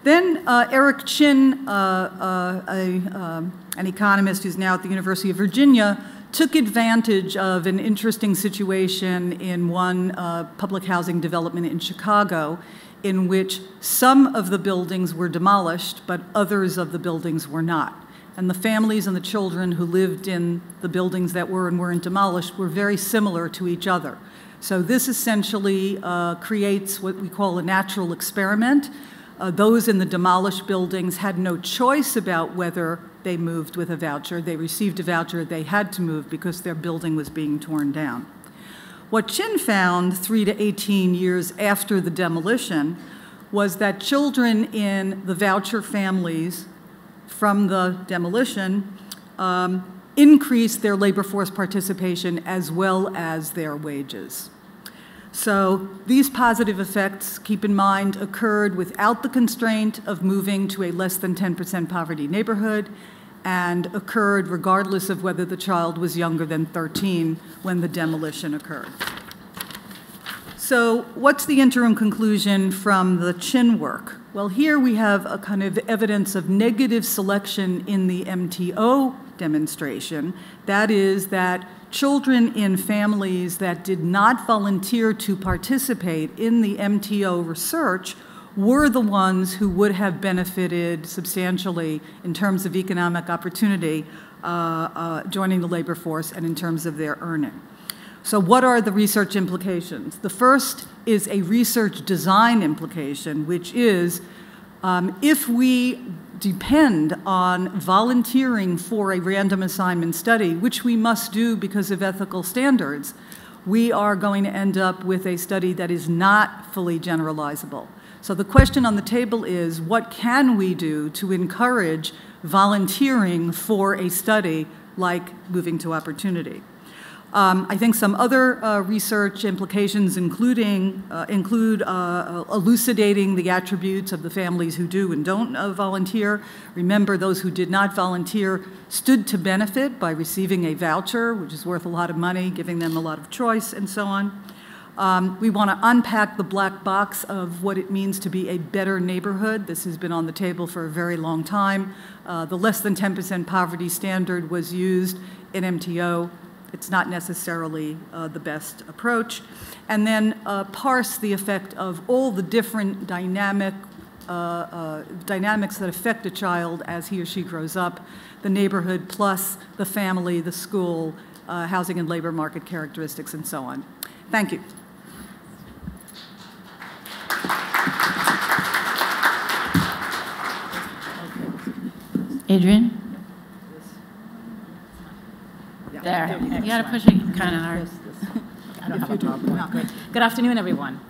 Then Eric Chin, an economist who's now at the University of Virginia, took advantage of an interesting situation in one public housing development in Chicago, in which some of the buildings were demolished, but others of the buildings were not. And the families and the children who lived in the buildings that were and weren't demolished were very similar to each other. So this essentially creates what we call a natural experiment. Those in the demolished buildings had no choice about whether they moved with a voucher. They received a voucher, they had to move because their building was being torn down. What Chin found 3 to 18 years after the demolition was that children in the voucher families from the demolition increased their labor force participation as well as their wages. So these positive effects, keep in mind, occurred without the constraint of moving to a less than 10% poverty neighborhood and occurred regardless of whether the child was younger than 13 when the demolition occurred. So what's the interim conclusion from the Chin work? Well, here we have a kind of evidence of negative selection in the MTO demonstration. That is that children in families that did not volunteer to participate in the MTO research were the ones who would have benefited substantially in terms of economic opportunity joining the labor force and in terms of their earning. So what are the research implications? The first is a research design implication, which is if we depend on volunteering for a random assignment study, which we must do because of ethical standards, we are going to end up with a study that is not fully generalizable. So the question on the table is, what can we do to encourage volunteering for a study like Moving to Opportunity? I think some other research implications include elucidating the attributes of the families who do and don't volunteer. Remember, those who did not volunteer stood to benefit by receiving a voucher, which is worth a lot of money, giving them a lot of choice, and so on. We want to unpack the black box of what it means to be a better neighborhood. This has been on the table for a very long time. The less than 10% poverty standard was used in MTO. It's not necessarily the best approach. And then parse the effect of all the different dynamics that affect a child as he or she grows up, the neighborhood plus the family, the school, housing and labor market characteristics, and so on. Thank you. Adrian? There. You got to push it kind of hard. I don't have a PowerPoint. Great. Good afternoon, everyone.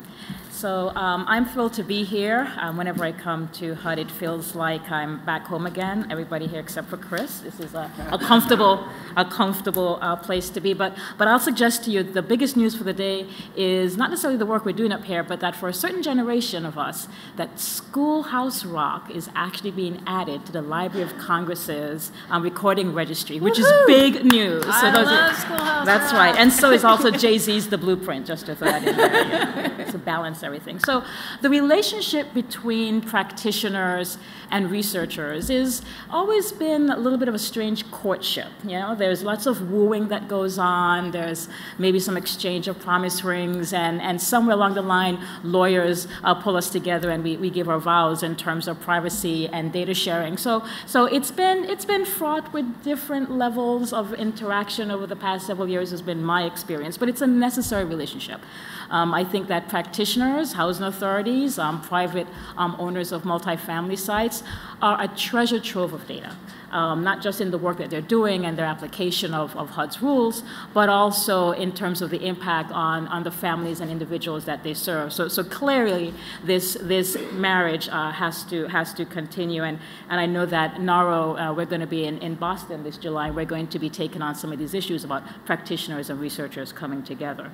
So I'm thrilled to be here. Whenever I come to HUD, it feels like I'm back home again. Everybody here except for Chris. This is a comfortable place to be. But I'll suggest to you the biggest news for the day is not necessarily the work we're doing up here, but that for a certain generation of us, that Schoolhouse Rock is actually being added to the Library of Congress's recording registry, which is big news. So I love Schoolhouse That's Rock. right. And so is also Jay-Z's The Blueprint, just to throw that in there, to balance everything. So the relationship between practitioners and researchers is always been a little bit of a strange courtship. You know, there's lots of wooing that goes on. There's maybe some exchange of promise rings, and somewhere along the line, lawyers pull us together and we give our vows in terms of privacy and data sharing. So it's been fraught with different levels of interaction over the past several years, has been my experience, but it's a necessary relationship. I think that practitioners, housing authorities, private owners of multifamily sites are a treasure trove of data, not just in the work that they're doing and their application of HUD's rules, but also in terms of the impact on the families and individuals that they serve. So clearly, this marriage has to continue. And I know that NARO, we're going to be in Boston this July. We're going to be taking on some of these issues about practitioners and researchers coming together.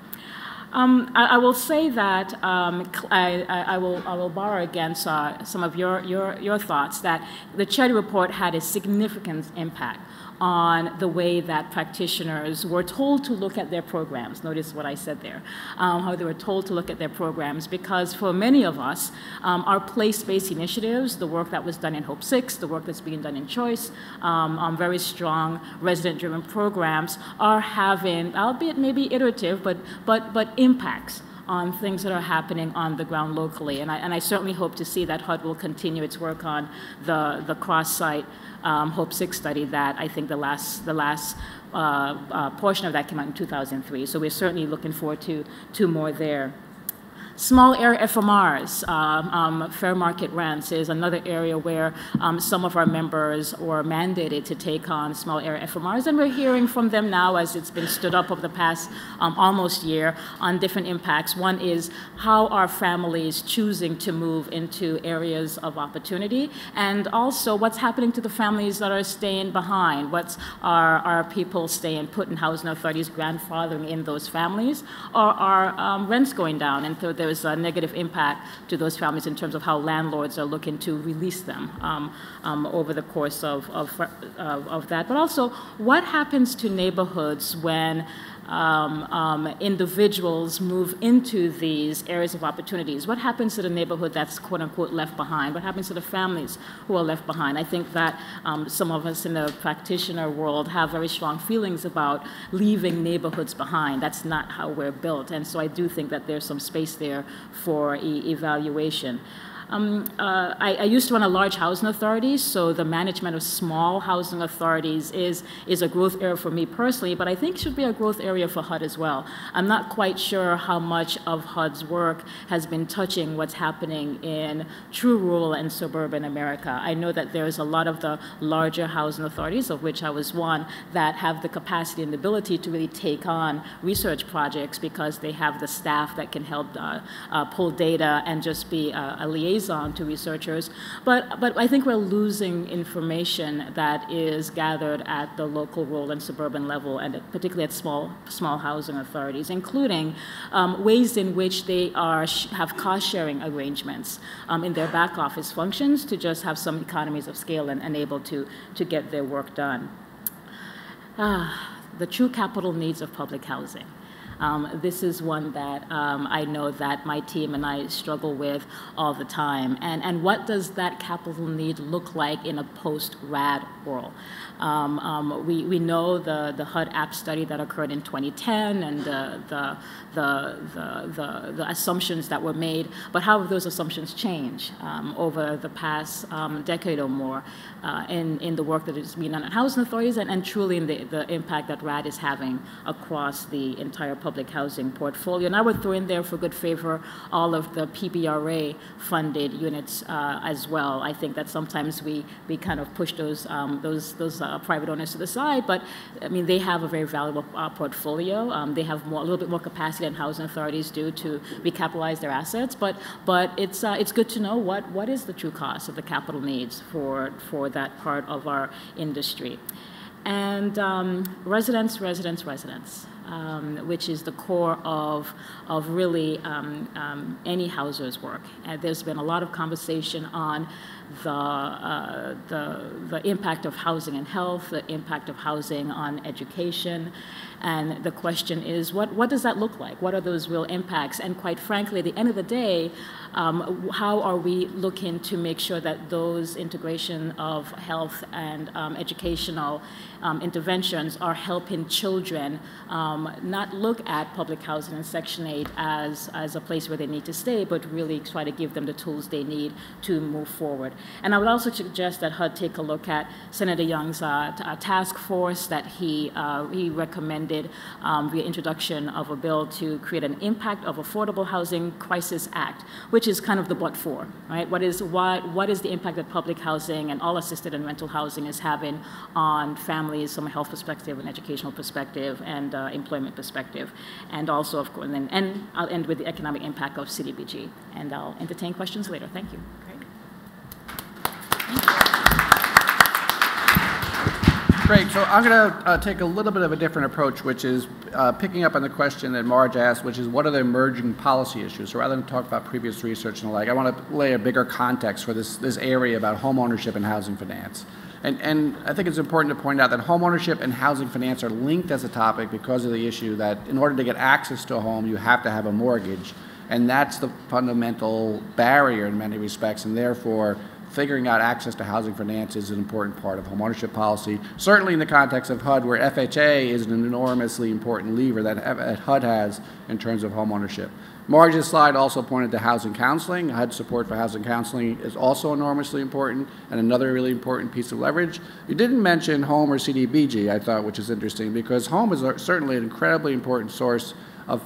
I will say that I will borrow against some of your thoughts that the Charity Report had a significant impact on the way that practitioners were told to look at their programs. Notice what I said there, how they were told to look at their programs, because for many of us, our place-based initiatives, the work that was done in Hope 6, the work that's being done in Choice, very strong resident-driven programs are having, albeit maybe iterative, but impacts on things that are happening on the ground locally. And I certainly hope to see that HUD will continue its work on the cross-site Hope 6 study that I think the last portion of that came out in 2003. So we're certainly looking forward to more there. Small area FMRs, fair market rents, is another area where some of our members were mandated to take on small area FMRs, and we're hearing from them now as it's been stood up over the past almost year on different impacts. One is how are families choosing to move into areas of opportunity, and also what's happening to the families that are staying behind. Are people staying put in housing authorities, grandfathering in those families, or are rents going down? And so there's a negative impact to those families in terms of how landlords are looking to release them over the course of that. But also, what happens to neighborhoods when individuals move into these areas of opportunities? What happens to the neighborhood that's quote unquote left behind? What happens to the families who are left behind? I think that some of us in the practitioner world have very strong feelings about leaving neighborhoods behind. That's not how we're built. And so I do think that there's some space there for evaluation. I used to run a large housing authority, so the management of small housing authorities is a growth area for me personally, but I think it should be a growth area for HUD as well. I'm not quite sure how much of HUD's work has been touching what's happening in true rural and suburban America. I know that there's a lot of the larger housing authorities, of which I was one, that have the capacity and the ability to really take on research projects because they have the staff that can help pull data and just be a liaison to researchers, but I think we're losing information that is gathered at the local, rural, and suburban level, and particularly at small housing authorities, including ways in which they have cost-sharing arrangements in their back office functions to just have some economies of scale and able to get their work done. The true capital needs of public housing. This is one that I know that my team and I struggle with all the time. And what does that capital need look like in a post-RAD world? We know the HUD app study that occurred in 2010 and the assumptions that were made, but how have those assumptions changed over the past decade or more in the work that is being done at housing authorities and truly in the impact that RAD is having across the entire public housing portfolio. And I would throw in there for good favor all of the PBRA funded units as well. I think that sometimes we kind of push those private owners to the side, but I mean they have a very valuable portfolio. They have a little bit more capacity than housing authorities do to recapitalize their assets, but it's good to know what is the true cost of the capital needs for that part of our industry. And residents, which is the core of really any houser's work. And there's been a lot of conversation on the impact of housing and health, the impact of housing on education, and the question is, what does that look like? What are those real impacts? And quite frankly, at the end of the day, how are we looking to make sure that those integration of health and educational interventions are helping children not look at public housing and Section 8 as a place where they need to stay, but really try to give them the tools they need to move forward. And I would also suggest that HUD take a look at Senator Young's task force that he recommended via introduction of a bill to create an Impact of Affordable Housing Crisis Act, which is kind of the but for, right? What is the impact that public housing and all assisted and rental housing is having on families from a health perspective, an educational perspective, and employment perspective, and also, of course, and I'll end with the economic impact of CDBG, and I'll entertain questions later. Thank you. Great. So I'm going to take a little bit of a different approach, which is picking up on the question that Marge asked, which is what are the emerging policy issues? So rather than talk about previous research and the like, I want to lay a bigger context for this area about home ownership and housing finance. And I think it's important to point out that home ownership and housing finance are linked as a topic because of the issue that in order to get access to a home, you have to have a mortgage. And that's the fundamental barrier in many respects, and therefore figuring out access to housing finance is an important part of home ownership policy, certainly in the context of HUD, where FHA is an enormously important lever that HUD has in terms of home ownership. Marge's slide also pointed to housing counseling. HUD's support for housing counseling is also enormously important and another really important piece of leverage. You didn't mention home or CDBG, I thought, which is interesting, because home is certainly an incredibly important source of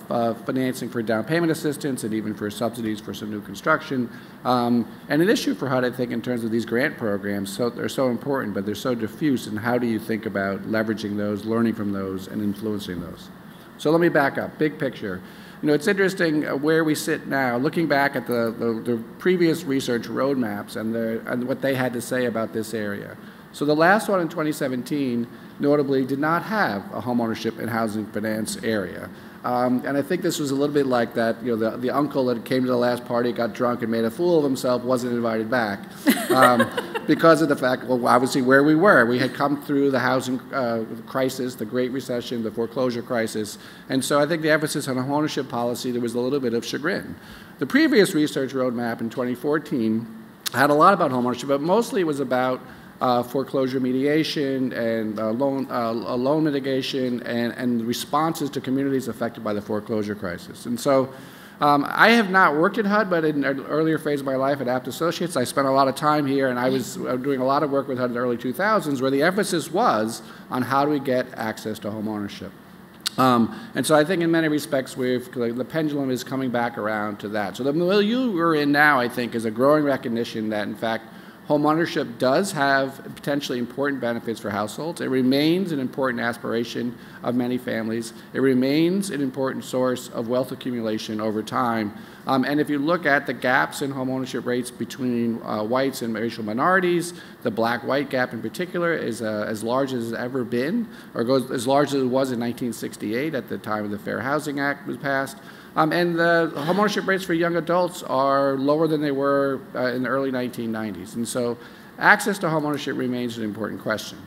financing for down payment assistance and even for subsidies for some new construction. And an issue for HUD, I think, in terms of these grant programs, they're so important, but they're so diffuse, and how do you think about leveraging those, learning from those, and influencing those? So let me back up, big picture. You know, it's interesting where we sit now, looking back at the previous research roadmaps and what they had to say about this area. So the last one in 2017, notably, did not have a homeownership and housing finance area. And I think this was a little bit like that, you know, the uncle that came to the last party, got drunk and made a fool of himself, wasn't invited back because of the fact, well, obviously where we were. We had come through the housing crisis, the Great Recession, the foreclosure crisis. And so I think the emphasis on homeownership policy, there was a little bit of chagrin. The previous research roadmap in 2014 had a lot about homeownership, but mostly it was about foreclosure mediation and loan mitigation and responses to communities affected by the foreclosure crisis. And so I have not worked at HUD, but in an earlier phase of my life at Apt Associates, I spent a lot of time here, and I was doing a lot of work with HUD in the early 2000s where the emphasis was on how do we get access to home ownership. And so I think in many respects the pendulum is coming back around to that. So the milieu we're in now, I think, is a growing recognition that, in fact, home ownership does have potentially important benefits for households. It remains an important aspiration of many families. It remains an important source of wealth accumulation over time. And if you look at the gaps in home ownership rates between whites and racial minorities, the black-white gap in particular is as large as it's ever been, or goes as large as it was in 1968 at the time of the Fair Housing Act was passed. And the homeownership rates for young adults are lower than they were in the early 1990s. And so access to homeownership remains an important question.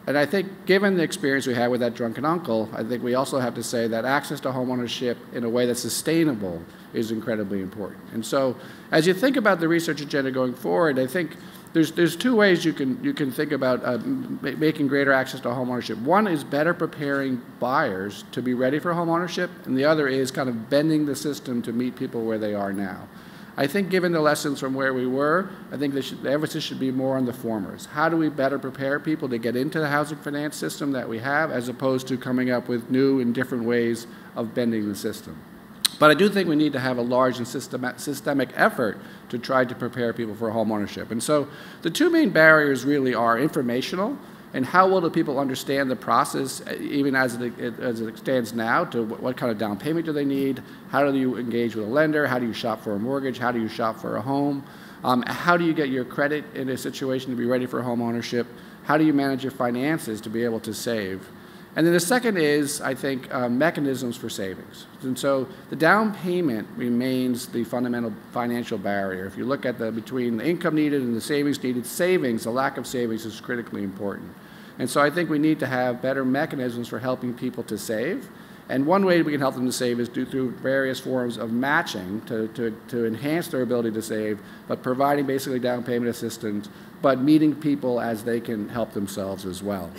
And I think given the experience we had with that drunken uncle, I think we also have to say that access to homeownership in a way that's sustainable is incredibly important. And so as you think about the research agenda going forward, I think there's two ways you can think about making greater access to homeownership. One is better preparing buyers to be ready for homeownership, and the other is kind of bending the system to meet people where they are now. I think given the lessons from where we were, I think the emphasis should be more on the formers. How do we better prepare people to get into the housing finance system that we have, as opposed to coming up with new and different ways of bending the system? But I do think we need to have a large and systemic effort to try to prepare people for home ownership. And so the two main barriers really are informational, and how well do people understand the process, even as it stands now, to what kind of down payment do they need, how do you engage with a lender, how do you shop for a mortgage, how do you shop for a home, how do you get your credit in a situation to be ready for home ownership, how do you manage your finances to be able to save. And then the second is, I think, mechanisms for savings. And so the down payment remains the fundamental financial barrier. If you look at between the income needed and the savings needed, the lack of savings is critically important. And so I think we need to have better mechanisms for helping people to save. And one way we can help them to save is through various forms of matching to enhance their ability to save, but providing basically down payment assistance, but meeting people as they can help themselves as well.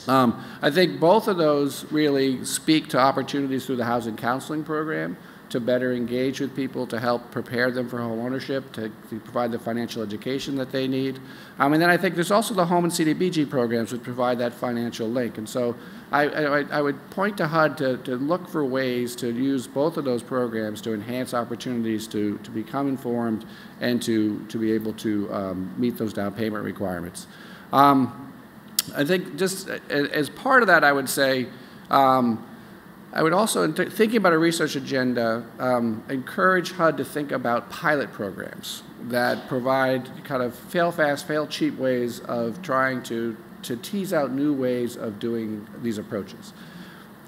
I think both of those really speak to opportunities through the housing counseling program to better engage with people, to help prepare them for home ownership, to provide the financial education that they need. And then I think there's also the home and CDBG programs which provide that financial link. And so I would point to HUD to look for ways to use both of those programs to enhance opportunities to become informed and to be able to meet those down payment requirements. I think just as part of that, I would say, I would also, thinking about a research agenda, encourage HUD to think about pilot programs that provide kind of fail fast, fail cheap ways of trying to tease out new ways of doing these approaches.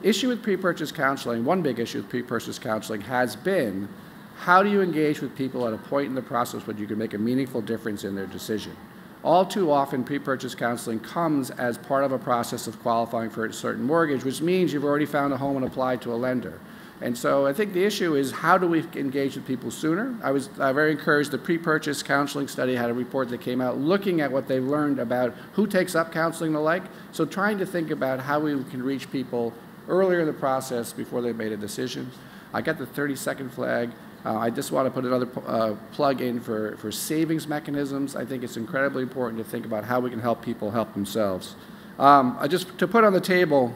Issue with pre-purchase counseling, one big issue with pre-purchase counseling has been, how do you engage with people at a point in the process where you can make a meaningful difference in their decision? All too often, pre-purchase counseling comes as part of a process of qualifying for a certain mortgage, which means you've already found a home and applied to a lender. And so I think the issue is, how do we engage with people sooner? I was very encouraged. The pre-purchase counseling study had a report that came out looking at what they've learned about who takes up counseling and the like. So trying to think about how we can reach people earlier in the process before they've made a decision. I got the 30-second flag. I just want to put another plug in for savings mechanisms. I think it's incredibly important to think about how we can help people help themselves. Just to put on the table,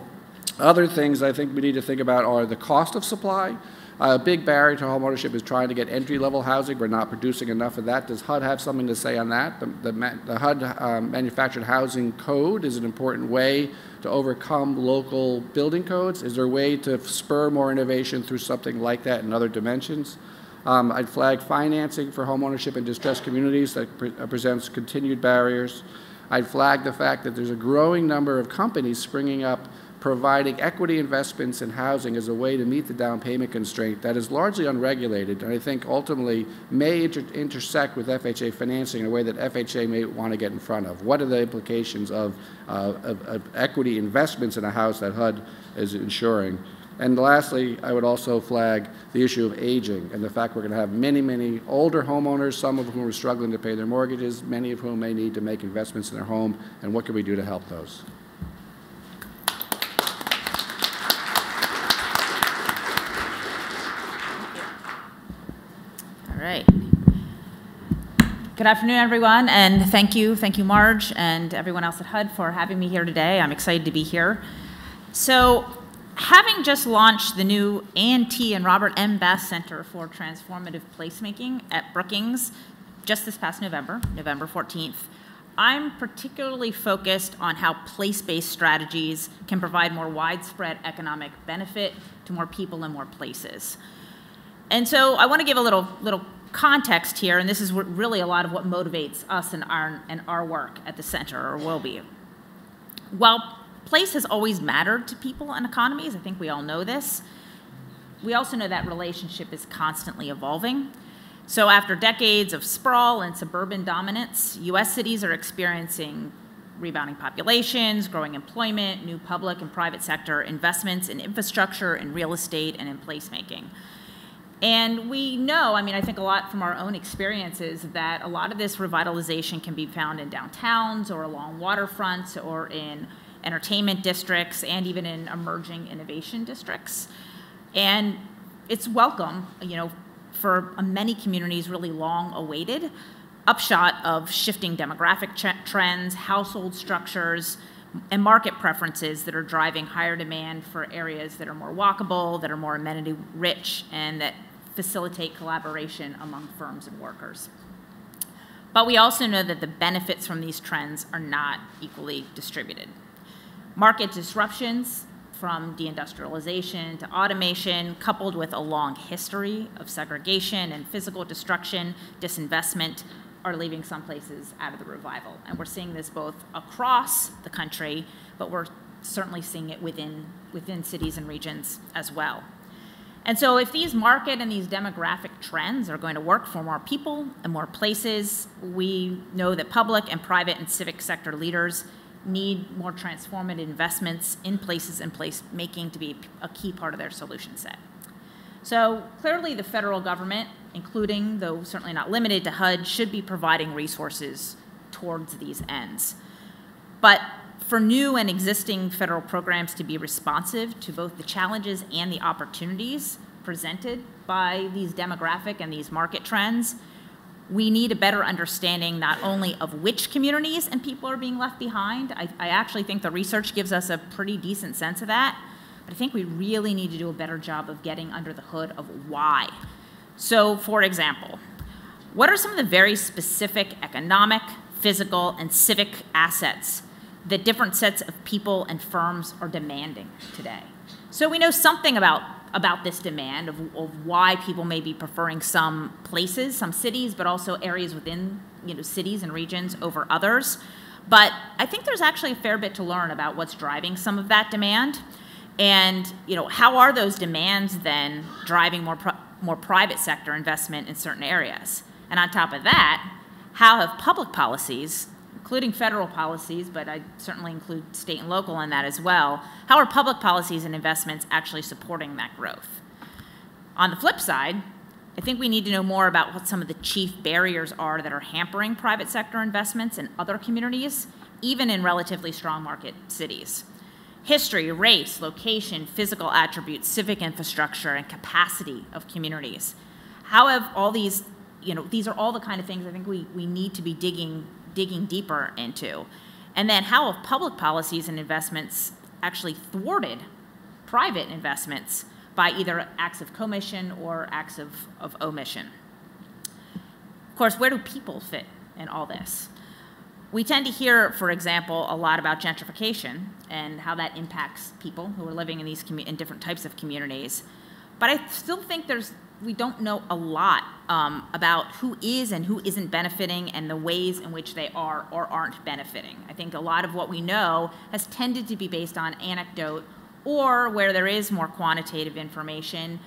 other things I think we need to think about are the cost of supply. A big barrier to homeownership is trying to get entry-level housing. We're not producing enough of that. Does HUD have something to say on that? The HUD Manufactured Housing Code is an important way to overcome local building codes. Is there a way to spur more innovation through something like that in other dimensions? I'd flag financing for homeownership in distressed communities that presents continued barriers. I'd flag the fact that there's a growing number of companies springing up providing equity investments in housing as a way to meet the down payment constraint that is largely unregulated, and I think ultimately may intersect with FHA financing in a way that FHA may want to get in front of. What are the implications of equity investments in a house that HUD is ensuring? And lastly, I would also flag the issue of aging and the fact we're going to have many, many older homeowners, some of whom are struggling to pay their mortgages, many of whom may need to make investments in their home, and what can we do to help those? All right. Good afternoon, everyone, and thank you, Marge, and everyone else at HUD for having me here today. I'm excited to be here. So, having just launched the new Ann T. and Robert M. Bass Center for Transformative Placemaking at Brookings just this past November 14th, I'm particularly focused on how place-based strategies can provide more widespread economic benefit to more people in more places. And so I want to give a little context here, and this is really a lot of what motivates us in our work at the center, or will be. While place has always mattered to people and economies, I think we all know this, we also know that relationship is constantly evolving. So after decades of sprawl and suburban dominance, US cities are experiencing rebounding populations, growing employment, new public and private sector investments in infrastructure, in real estate, and in placemaking. And we know, I mean, I think a lot from our own experiences, that a lot of this revitalization can be found in downtowns or along waterfronts or in entertainment districts and even in emerging innovation districts. And it's welcome, you know, for many communities, really long awaited upshot of shifting demographic trends, household structures, and market preferences that are driving higher demand for areas that are more walkable, that are more amenity rich, and that facilitate collaboration among firms and workers. But we also know that the benefits from these trends are not equally distributed. Market disruptions, from deindustrialization to automation, coupled with a long history of segregation and physical destruction, disinvestment, are leaving some places out of the revival. And we're seeing this both across the country, but we're certainly seeing it within cities and regions as well. And so if these market and these demographic trends are going to work for more people and more places, we know that public and private and civic sector leaders need more transformative investments in places and placemaking to be a key part of their solution set. So clearly the federal government, including, though certainly not limited to HUD, should be providing resources towards these ends. But for new and existing federal programs to be responsive to both the challenges and the opportunities presented by these demographic and these market trends, we need a better understanding not only of which communities and people are being left behind. I actually think the research gives us a pretty decent sense of that, but I think we really need to do a better job of getting under the hood of why. So, for example, what are some of the very specific economic, physical, and civic assets that different sets of people and firms are demanding today? So we know something about this demand of why people may be preferring some places, some cities, but also areas within, you know, cities and regions over others. But I think there's actually a fair bit to learn about what's driving some of that demand. And, you know, how are those demands then driving more private sector investment in certain areas? And on top of that, how have public policies, including federal policies, but I certainly include state and local in that as well, how are public policies and investments actually supporting that growth? On the flip side, I think we need to know more about what some of the chief barriers are that are hampering private sector investments in other communities, even in relatively strong market cities. History, race, location, physical attributes, civic infrastructure, and capacity of communities. How have all these, you know, these are all the kind of things I think we need to be digging deeper into. And then how have public policies and investments actually thwarted private investments by either acts of commission or acts of omission? Of course, where do people fit in all this? We tend to hear, for example, a lot about gentrification and how that impacts people who are living in these in different types of communities. But I still think we don't know a lot about who is and who isn't benefiting and the ways in which they are or aren't benefiting. I think a lot of what we know has tended to be based on anecdote or where there is more quantitative information,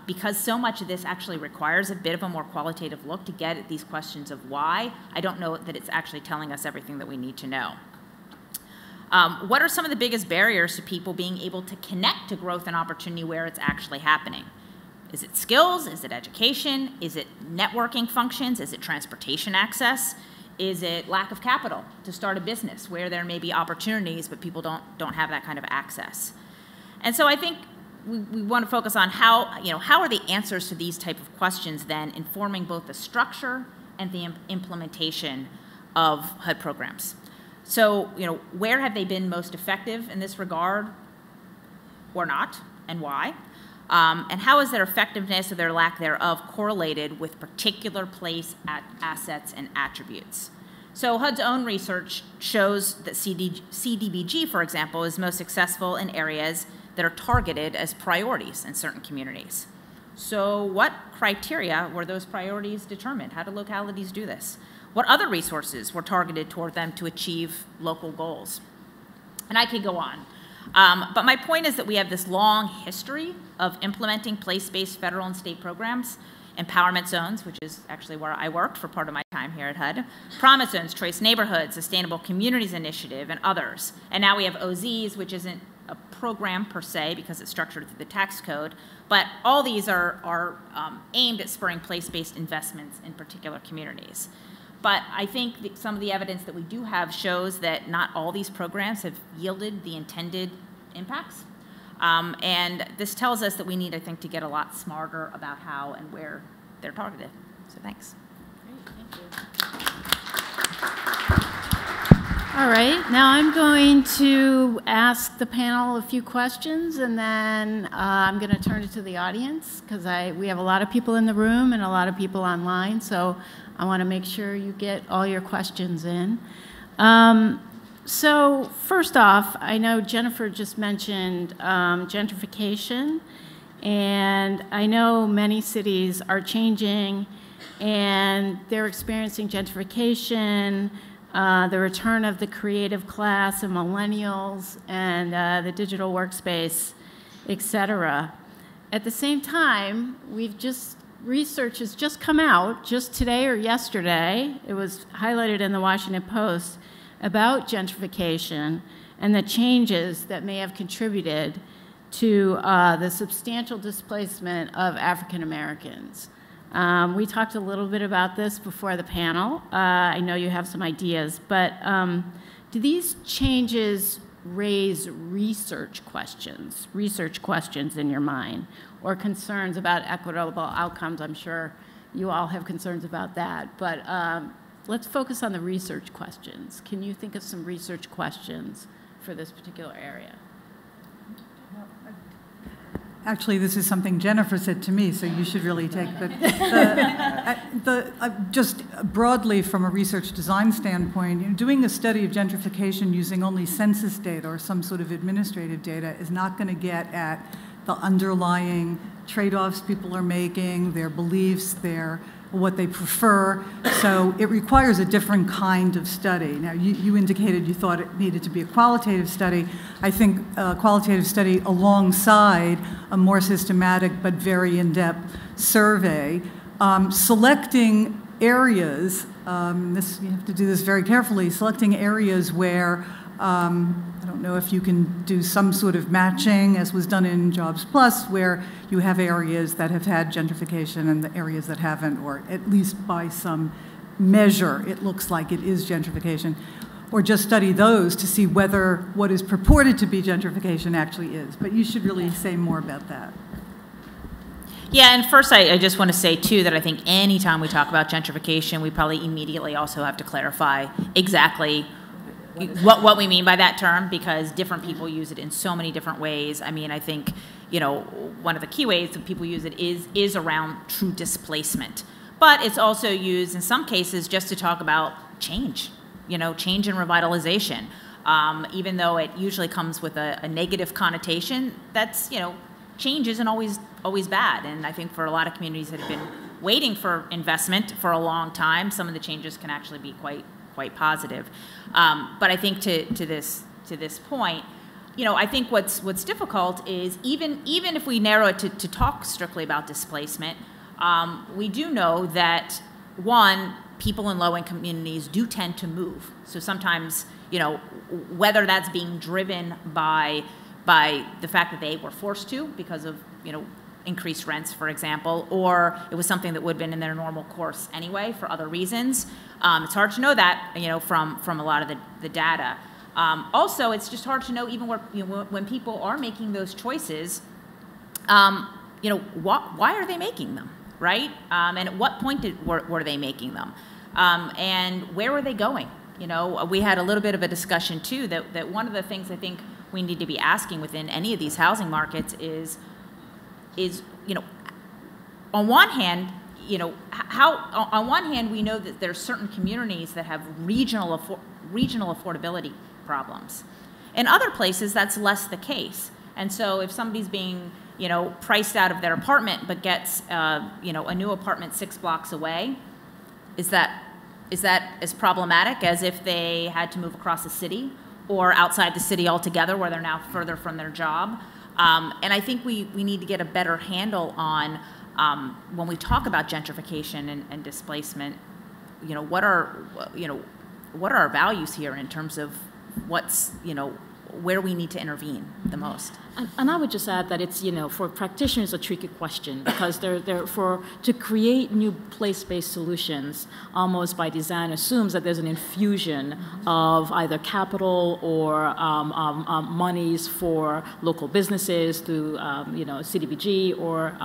because so much of this actually requires a bit of a more qualitative look to get at these questions of why. I don't know that it's actually telling us everything that we need to know. What are some of the biggest barriers to people being able to connect to growth and opportunity where it's actually happening? Is it skills? Is it education? Is it networking functions? Is it transportation access? Is it lack of capital to start a business where there may be opportunities but people don't have that kind of access? And so I think we want to focus on how are the answers to these type of questions then informing both the structure and the implementation of HUD programs. So, you know, where have they been most effective in this regard or not, and why? And how is their effectiveness or their lack thereof correlated with particular place assets and attributes? So HUD's own research shows that CDBG, for example, is most successful in areas that are targeted as priorities in certain communities. So what criteria were those priorities determined? How do localities do this? What other resources were targeted toward them to achieve local goals? And I could go on. But my point is that we have this long history of implementing place-based federal and state programs empowerment zones, which is actually where I worked for part of my time here at HUD, promise zones, choice neighborhoods, sustainable communities initiative, and others. And now we have OZs, which isn't a program per se because it's structured through the tax code, but all these are aimed at spurring place-based investments in particular communities. But I think that some of the evidence that we do have shows that not all these programs have yielded the intended impacts. And this tells us that we need, I think, to get a lot smarter about how and where they're targeted. So thanks. Great, thank you. All right, now I'm going to ask the panel a few questions, and then I'm going to turn it to the audience, because we have a lot of people in the room and a lot of people online, so I want to make sure you get all your questions in. So first off, I know Jennifer just mentioned gentrification, and I know many cities are changing, and they're experiencing gentrification, the return of the creative class and millennials, and the digital workspace, et cetera. At the same time, research has just come out, just today or yesterday, it was highlighted in the Washington Post, about gentrification and the changes that may have contributed to the substantial displacement of African Americans. We talked a little bit about this before the panel. I know you have some ideas, but do these changes raise research questions in your mind, or concerns about equitable outcomes? I'm sure you all have concerns about that, but let's focus on the research questions. Can you think of some research questions for this particular area? Actually, this is something Jennifer said to me, so you should really take just broadly from a research design standpoint, doing a study of gentrification using only census data or some sort of administrative data is not going to get at the underlying trade-offs people are making, their beliefs, what they prefer. So it requires a different kind of study. Now, you indicated you thought it needed to be a qualitative study. I think a qualitative study alongside a more systematic but very in-depth survey, selecting areas, you have to do this very carefully, selecting areas where I don't know if you can do some sort of matching, as was done in Jobs Plus, where you have areas that have had gentrification and the areas that haven't, or at least by some measure it looks like it is gentrification, or just study those to see whether what is purported to be gentrification actually is. But you should really say more about that. Yeah, and first I just want to say, too, that I think anytime we talk about gentrification, we probably immediately also have to clarify exactly what we mean by that term, because different people use it in so many different ways. I mean, I think, one of the key ways that people use it is around true displacement. But it's also used in some cases just to talk about change, change and revitalization. Even though it usually comes with a negative connotation, that's, change isn't always bad. And I think for a lot of communities that have been waiting for investment for a long time, some of the changes can actually be quite positive. But I think to this point, I think what's difficult is even if we narrow it to talk strictly about displacement, we do know that, one, people in low-income communities do tend to move. So sometimes, whether that's being driven by the fact that they were forced to because of, increased rents, for example, or it was something that would have been in their normal course anyway for other reasons. It's hard to know that, from a lot of the data. Also, it's just hard to know even when people are making those choices, why are they making them, right? And at what point were they making them? And where were they going? We had a little bit of a discussion, too, that one of the things I think we need to be asking within any of these housing markets is on one hand, on one hand we know that there's certain communities that have regional affordability problems. In other places, that's less the case. And so if somebody's being, priced out of their apartment but gets, a new apartment 6 blocks away, is that as problematic as if they had to move across the city or outside the city altogether where they're now further from their job? And I think we need to get a better handle on when we talk about gentrification and displacement, what are our values here in terms of what's, where we need to intervene the most? And I would just add that it's, for practitioners, a tricky question because to create new place-based solutions almost by design assumes that there's an infusion of either capital or monies for local businesses through, CDBG or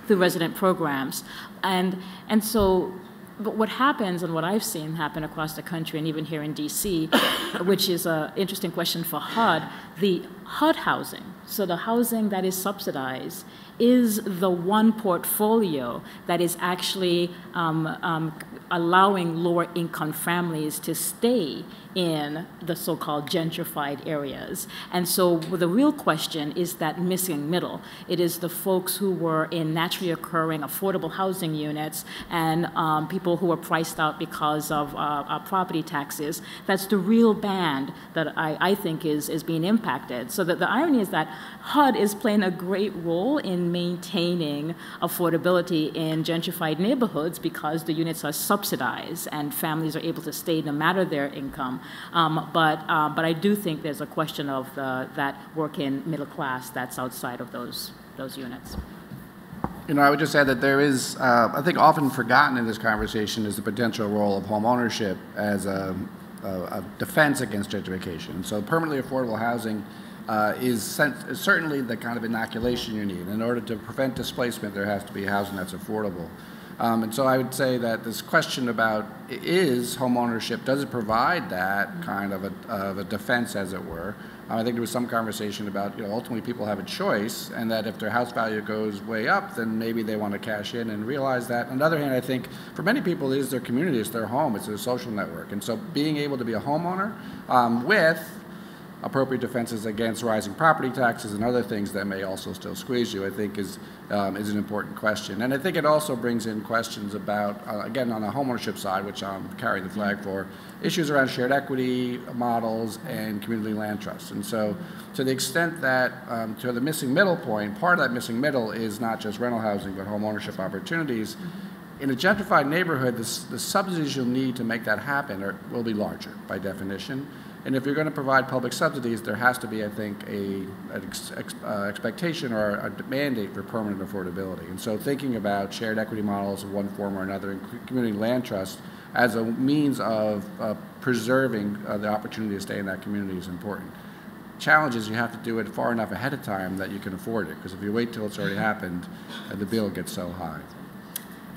through resident programs. And so, but what happens, and what I've seen happen across the country and even here in DC, which is an interesting question for HUD, the HUD housing, so the housing that is subsidized, is the one portfolio that is actually allowing lower income families to stay in the so-called gentrified areas. And so the real question is that missing middle. It is the folks who were in naturally occurring affordable housing units and people who were priced out because of property taxes. That's the real band that I think is being impacted. So that the irony is that HUD is playing a great role in maintaining affordability in gentrified neighborhoods because the units are subsidized and families are able to stay no matter their income. But I do think there's a question of that working middle class that's outside of those units. I would just add that there is, I think often forgotten in this conversation is the potential role of home ownership as a defense against gentrification. So permanently affordable housing is certainly the kind of inoculation you need. In order to prevent displacement, there has to be housing that's affordable. And so I would say that this question about is home ownership, does it provide that kind of a defense, as it were? I think there was some conversation about, ultimately people have a choice, and that if their house value goes way up, then maybe they want to cash in and realize that. On the other hand, I think for many people, it is their community, it's their home, it's their social network. And so being able to be a homeowner with appropriate defenses against rising property taxes and other things that may also still squeeze you, I think is an important question. And I think it also brings in questions about, again, on the homeownership side, which I'm carrying the flag for, issues around shared equity models and community land trusts. And so to the extent that, to the missing middle point, part of that missing middle is not just rental housing, but homeownership opportunities. In a gentrified neighborhood, the subsidies you'll need to make that happen will be larger by definition. And if you're going to provide public subsidies, there has to be, I think, an expectation or a mandate for permanent affordability. And so thinking about shared equity models of one form or another and community land trust as a means of preserving the opportunity to stay in that community is important. Challenge is you have to do it far enough ahead of time that you can afford it, because if you wait till it's already happened, the bill gets so high.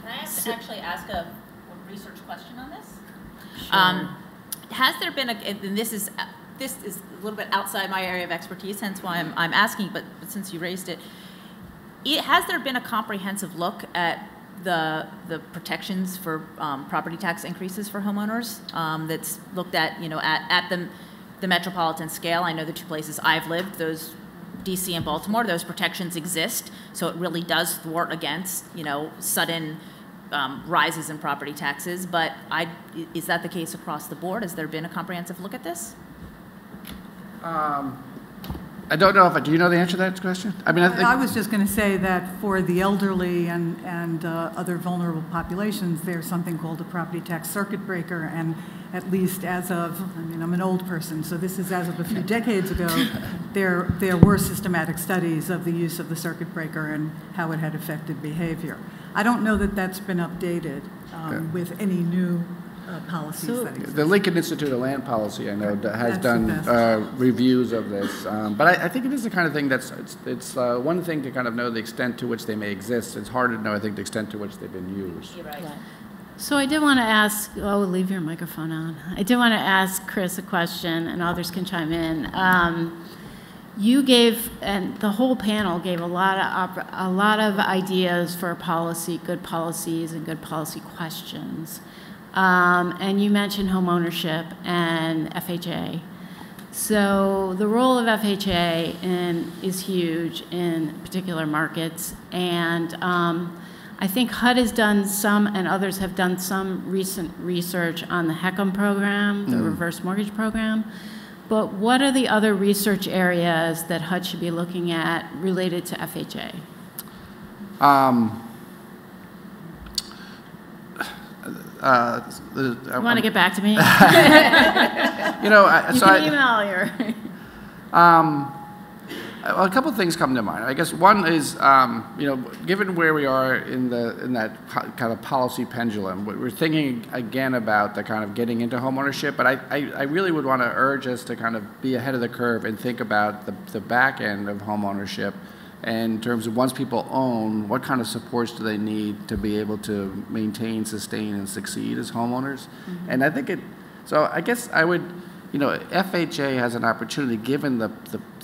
Can I actually ask a research question on this? Sure. Has there been and this is a little bit outside my area of expertise, hence why I'm asking, but since you raised it, has there been a comprehensive look at the protections for property tax increases for homeowners that's looked at, at the metropolitan scale? I know the two places I've lived, those DC and Baltimore, those protections exist, so it really does thwart against, sudden rises in property taxes, but is that the case across the board? Has there been a comprehensive look at this? I don't know do you know the answer to that question? I mean, I was just going to say that for the elderly and other vulnerable populations, there's something called a property tax circuit breaker, and at least as of, I'm an old person, so this is as of a few decades ago, there were systematic studies of the use of the circuit breaker and how it had affected behavior. I don't know that that's been updated with any new policies that exist. The Lincoln Institute of Land Policy, I know, has done reviews of this. But I think it is the kind of thing it's one thing to kind of know the extent to which they may exist. It's harder to know, I think, the extent to which they've been used. You're right. Yeah. So I did want to ask, leave your microphone on. I did want to ask Chris a question, and others can chime in. You gave, and the whole panel gave a lot of ideas for policy, good policies, and good policy questions. And you mentioned home ownership and FHA. So the role of FHA is huge in particular markets, and I think HUD has done some, and others have done some recent research on the HECM program, the reverse mortgage program. But what are the other research areas that HUD should be looking at related to FHA? You want to get back to me? You know, you can email your. Well, a couple of things come to mind. I guess one is, you know, given where we are in that kind of policy pendulum, we're thinking again about the kind of getting into homeownership, but I really would want to urge us to kind of be ahead of the curve and think about the back end of homeownership in terms of once people own, what kind of supports do they need to be able to maintain, sustain, and succeed as homeowners? Mm-hmm. And I think so I guess I would, you know, FHA has an opportunity, given the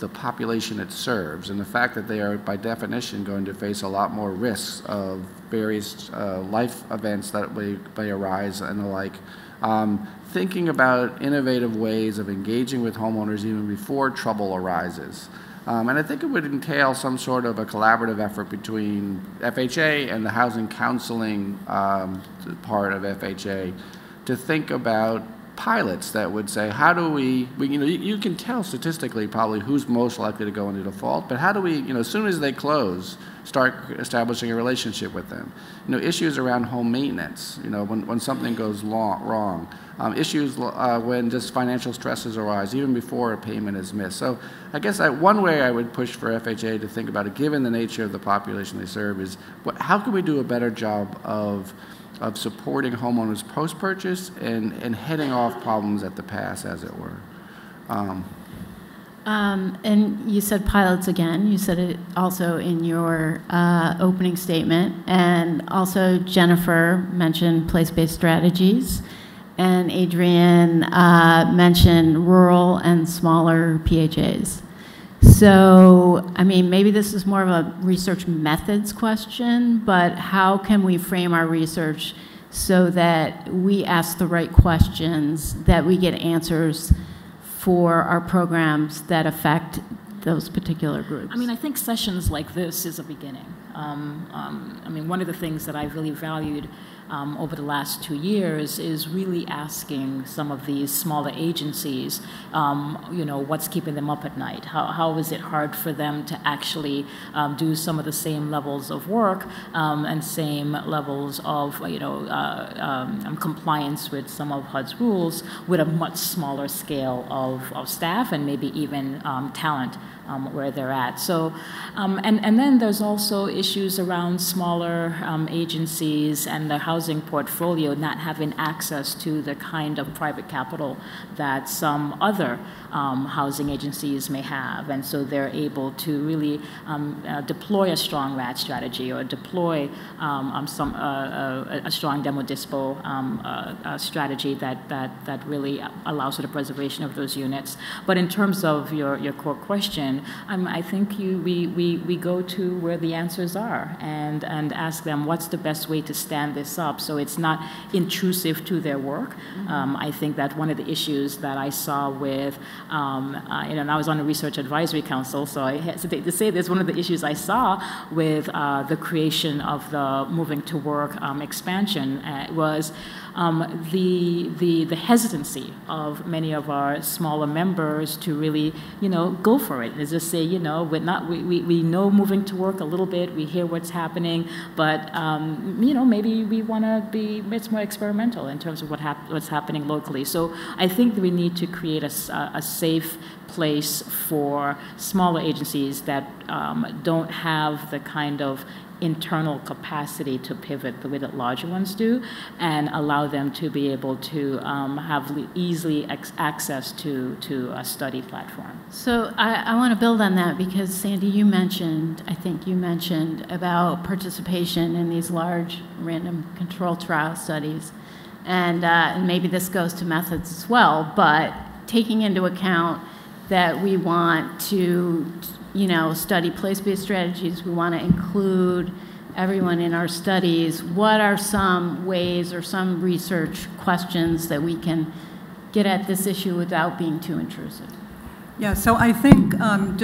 population it serves and the fact that they are, by definition, going to face a lot more risks of various life events that may arise and the like. Thinking about innovative ways of engaging with homeowners even before trouble arises. And I think it would entail some sort of a collaborative effort between FHA and the housing counseling part of FHA to think about pilots that would say, how do we you know, you can tell statistically probably who's most likely to go into default, but how do we, you know, as soon as they close, start establishing a relationship with them? You know, issues around home maintenance, you know, when something goes wrong, issues when just financial stresses arise, even before a payment is missed. So I guess one way I would push for FHA to think about it, given the nature of the population they serve, is how can we do a better job of supporting homeowners post-purchase and heading off problems at the pass, as it were. And you said pilots again. You said it also in your opening statement. And also Jennifer mentioned place-based strategies. And Adrienne mentioned rural and smaller PHAs. So, I mean, maybe this is more of a research methods question, but how can we frame our research so that we ask the right questions, that we get answers for our programs that affect those particular groups? I mean, I think sessions like this is a beginning. I mean, one of the things that I've really valued over the last 2 years is really asking some of these smaller agencies, you know, what's keeping them up at night? How is it hard for them to actually do some of the same levels of work and same levels of, you know, compliance with some of HUD's rules with a much smaller scale of staff and maybe even talent where they're at. So, and then there's also issues around smaller agencies and the housing portfolio not having access to the kind of private capital that some other housing agencies may have. And so they're able to really deploy a strong RAT strategy or deploy a strong demo dispo strategy that really allows for the preservation of those units. But in terms of your core question, I think we go to where the answers are and ask them what's the best way to stand this up so it's not intrusive to their work. Mm-hmm. I think that one of the issues that I saw with, you know, and I was on the Research Advisory Council, so I hesitate to say this, one of the issues I saw with the creation of the Moving to Work expansion was the hesitancy of many of our smaller members to really, you know, go for it. Is just say, you know, we know Moving to Work a little bit, we hear what's happening, but you know, maybe we want to be it's more experimental in terms of what's happening locally. So I think that we need to create a safe place for smaller agencies that don't have the kind of internal capacity to pivot the way that larger ones do, and allow them to be able to have easily access to a study platform. So I want to build on that because Sandy, you mentioned, I think you mentioned about participation in these large random control trial studies, and maybe this goes to methods as well, but taking into account that we want to, you know, study place-based strategies, we want to include everyone in our studies. What are some ways or some research questions that we can get at this issue without being too intrusive? Yeah, so I think I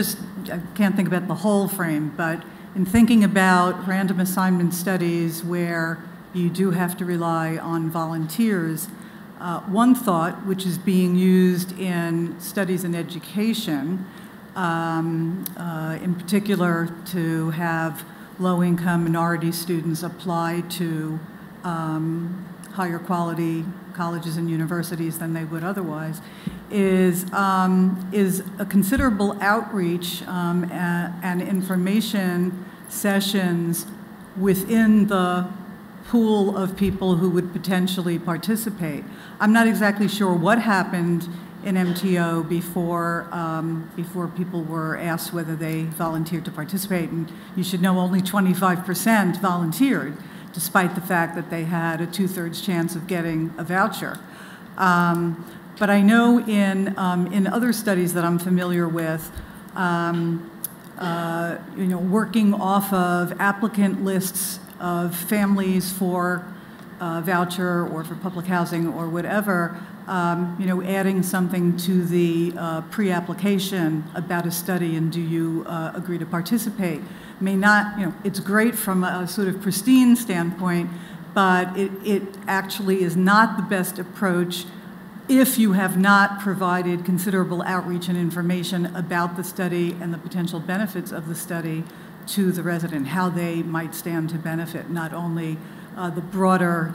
can't think about the whole frame, but in thinking about random assignment studies where you do have to rely on volunteers, one thought, which is being used in studies in education, in particular to have low-income minority students apply to higher quality colleges and universities than they would otherwise, is a considerable outreach and information sessions within the pool of people who would potentially participate. I'm not exactly sure what happened in MTO before people were asked whether they volunteered to participate, and you should know only 25% volunteered, despite the fact that they had a 2/3 chance of getting a voucher. But I know in other studies that I'm familiar with, working off of applicant lists of families for voucher or for public housing or whatever, adding something to the pre-application about a study and do you agree to participate may not, it's great from a sort of pristine standpoint, but it actually is not the best approach if you have not provided considerable outreach and information about the study and the potential benefits of the study to the resident, how they might stand to benefit, not only the broader,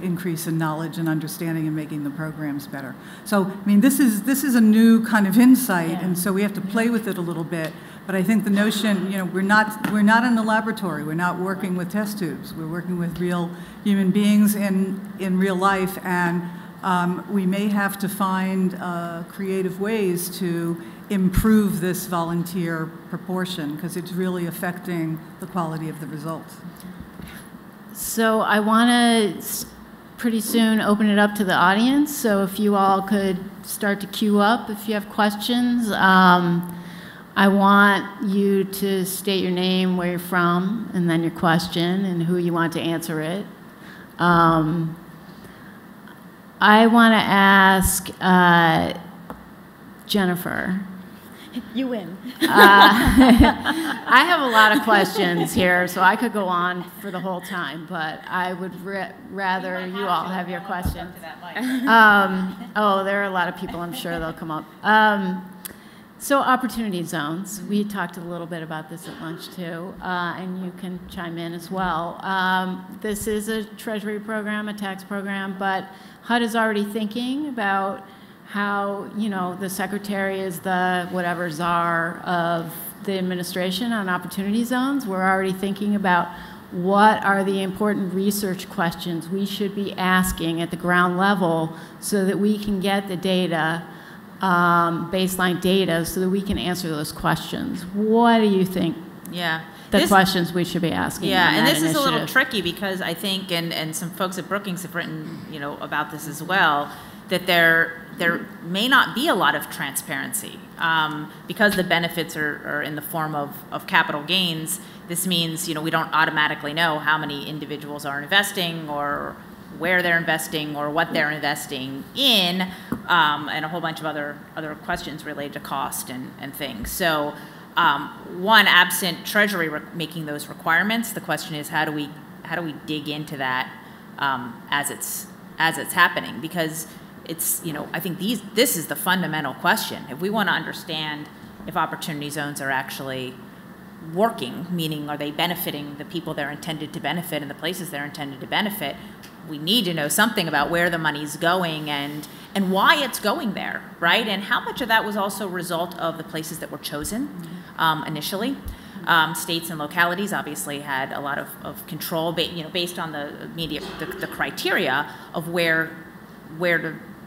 increase in knowledge and understanding and making the programs better. So, I mean, this is a new kind of insight, and so we have to play with it a little bit. But I think the notion, we're not in the laboratory. We're not working with test tubes. We're working with real human beings in real life, and we may have to find creative ways to improve this volunteer proportion because it's really affecting the quality of the results. So I want to pretty soon open it up to the audience. So if you all could start to queue up if you have questions. I want you to state your name, where you're from, and then your question and who you want to answer it. I want to ask Jennifer. You win. I have a lot of questions here, so I could go on for the whole time, but I would rather you all have your questions. Oh, there are a lot of people, I'm sure they'll come up. So opportunity zones, we talked a little bit about this at lunch too, and you can chime in as well. This is a Treasury program, a tax program, but HUD is already thinking about how, the secretary is the whatever czar of the administration on opportunity zones. We're already thinking about what are the important research questions we should be asking at the ground level so that we can get the data, baseline data, so that we can answer those questions. What do you think? Yeah. The questions we should be asking. Yeah, and this initiative. is a little tricky because I think, and some folks at Brookings have written, about this as well, that there may not be a lot of transparency because the benefits are in the form of capital gains. This means, we don't automatically know how many individuals are investing or where they're investing or what they're investing in, and a whole bunch of other questions related to cost and things. So one, absent Treasury making those requirements, the question is how do we dig into that as it's happening? Because it's, I think this is the fundamental question. If we want to understand if opportunity zones are actually working, meaning are they benefiting the people they're intended to benefit and the places they're intended to benefit, we need to know something about where the money's going and why it's going there, right? And how much of that was also a result of the places that were chosen initially. States and localities obviously had a lot of control, based on the criteria of where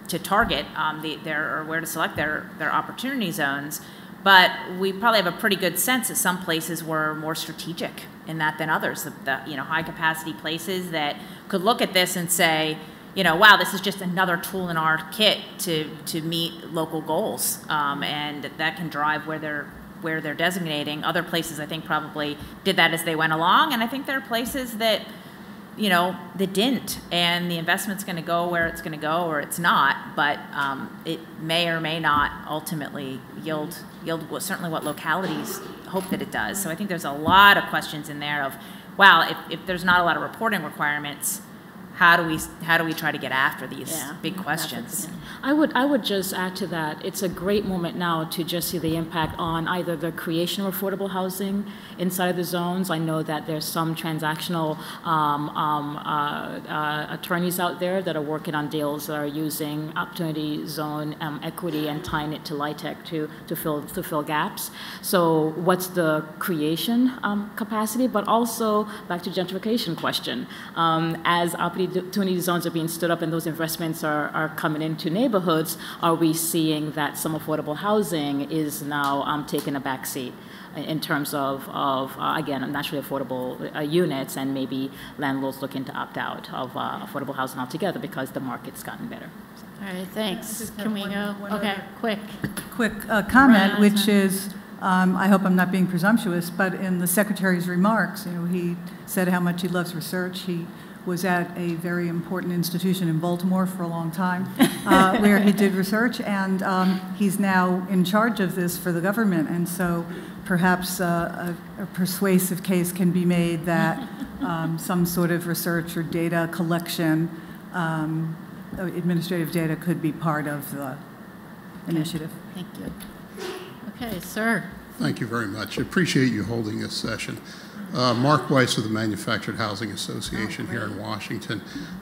to target or where to select their opportunity zones. But we probably have a pretty good sense that some places were more strategic in that than others. The high capacity places that could look at this and say, wow, this is just another tool in our kit to meet local goals, and that can drive where they're designating. Other places I think probably did that as they went along, and I think there are places that that didn't, and the investment's going to go where it's going to go or it's not, but it may or may not ultimately yield certainly what localities hope that it does. So I think there's a lot of questions in there of, wow, if there's not a lot of reporting requirements, how do we try to get after these big questions? I would just add to that, it's a great moment now to just see the impact on either the creation of affordable housing inside of the zones. I know that there's some transactional attorneys out there that are working on deals that are using opportunity zone equity and tying it to LIHTC to fill gaps. So what's the creation capacity, but also back to gentrification question. As opportunity zones are being stood up and those investments are coming into neighborhoods, are we seeing that some affordable housing is now taking a back seat in terms of again, naturally affordable units, and maybe landlords looking to opt out of affordable housing altogether because the market's gotten better. All right, thanks. Can we go? Okay, quick comment, which is, I hope I'm not being presumptuous, but in the Secretary's remarks, he said how much he loves research. He was at a very important institution in Baltimore for a long time where he did research, and he's now in charge of this for the government. And so perhaps a persuasive case can be made that some sort of research or data collection, administrative data, could be part of the initiative. Thank you. Okay, sir. Thank you very much. I appreciate you holding this session. Mark Weiss of the Manufactured Housing Association here in Washington.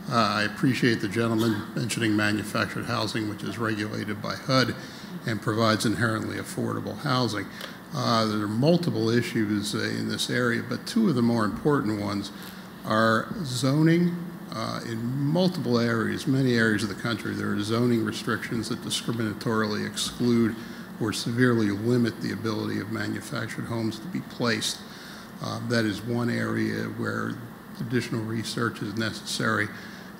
I appreciate the gentleman mentioning manufactured housing, which is regulated by HUD and provides inherently affordable housing. There are multiple issues in this area, but two of the more important ones are zoning. In multiple areas, many areas of the country, there are zoning restrictions that discriminatorily exclude or severely limit the ability of manufactured homes to be placed. That is one area where additional research is necessary.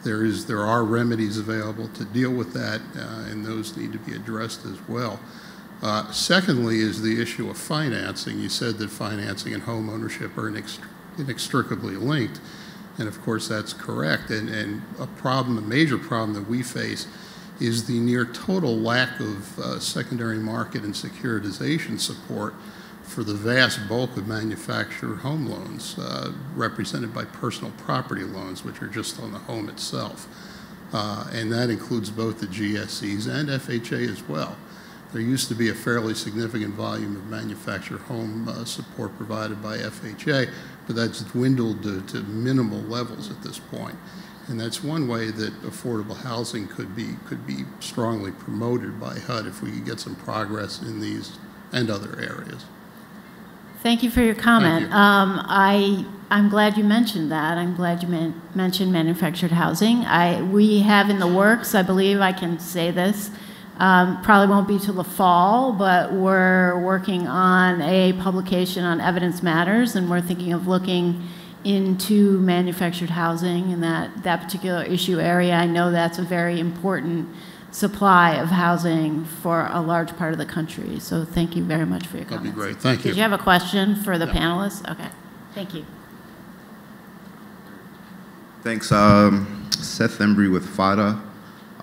There are remedies available to deal with that, and those need to be addressed as well. Secondly is the issue of financing. You said that financing and home ownership are inextricably linked, and of course that's correct. And a major problem that we face is the near total lack of secondary market and securitization support for the vast bulk of manufactured home loans, represented by personal property loans, which are just on the home itself. And that includes both the GSEs and FHA as well. There used to be a fairly significant volume of manufactured home support provided by FHA, but that's dwindled to minimal levels at this point. And that's one way that affordable housing could be strongly promoted by HUD if we could get some progress in these and other areas. Thank you for your comment. I'm glad you mentioned that. I'm glad you mentioned manufactured housing. We have in the works, I believe I can say this, probably won't be till the fall, but we're working on a publication on evidence matters, and we're thinking of looking into manufactured housing in that particular issue area. I know that's a very important supply of housing for a large part of the country. So thank you very much for your comments. That'd be great. Thank you. Did you have a question for the panelists? Okay. Thank you. Thanks. Seth Embry with FADA.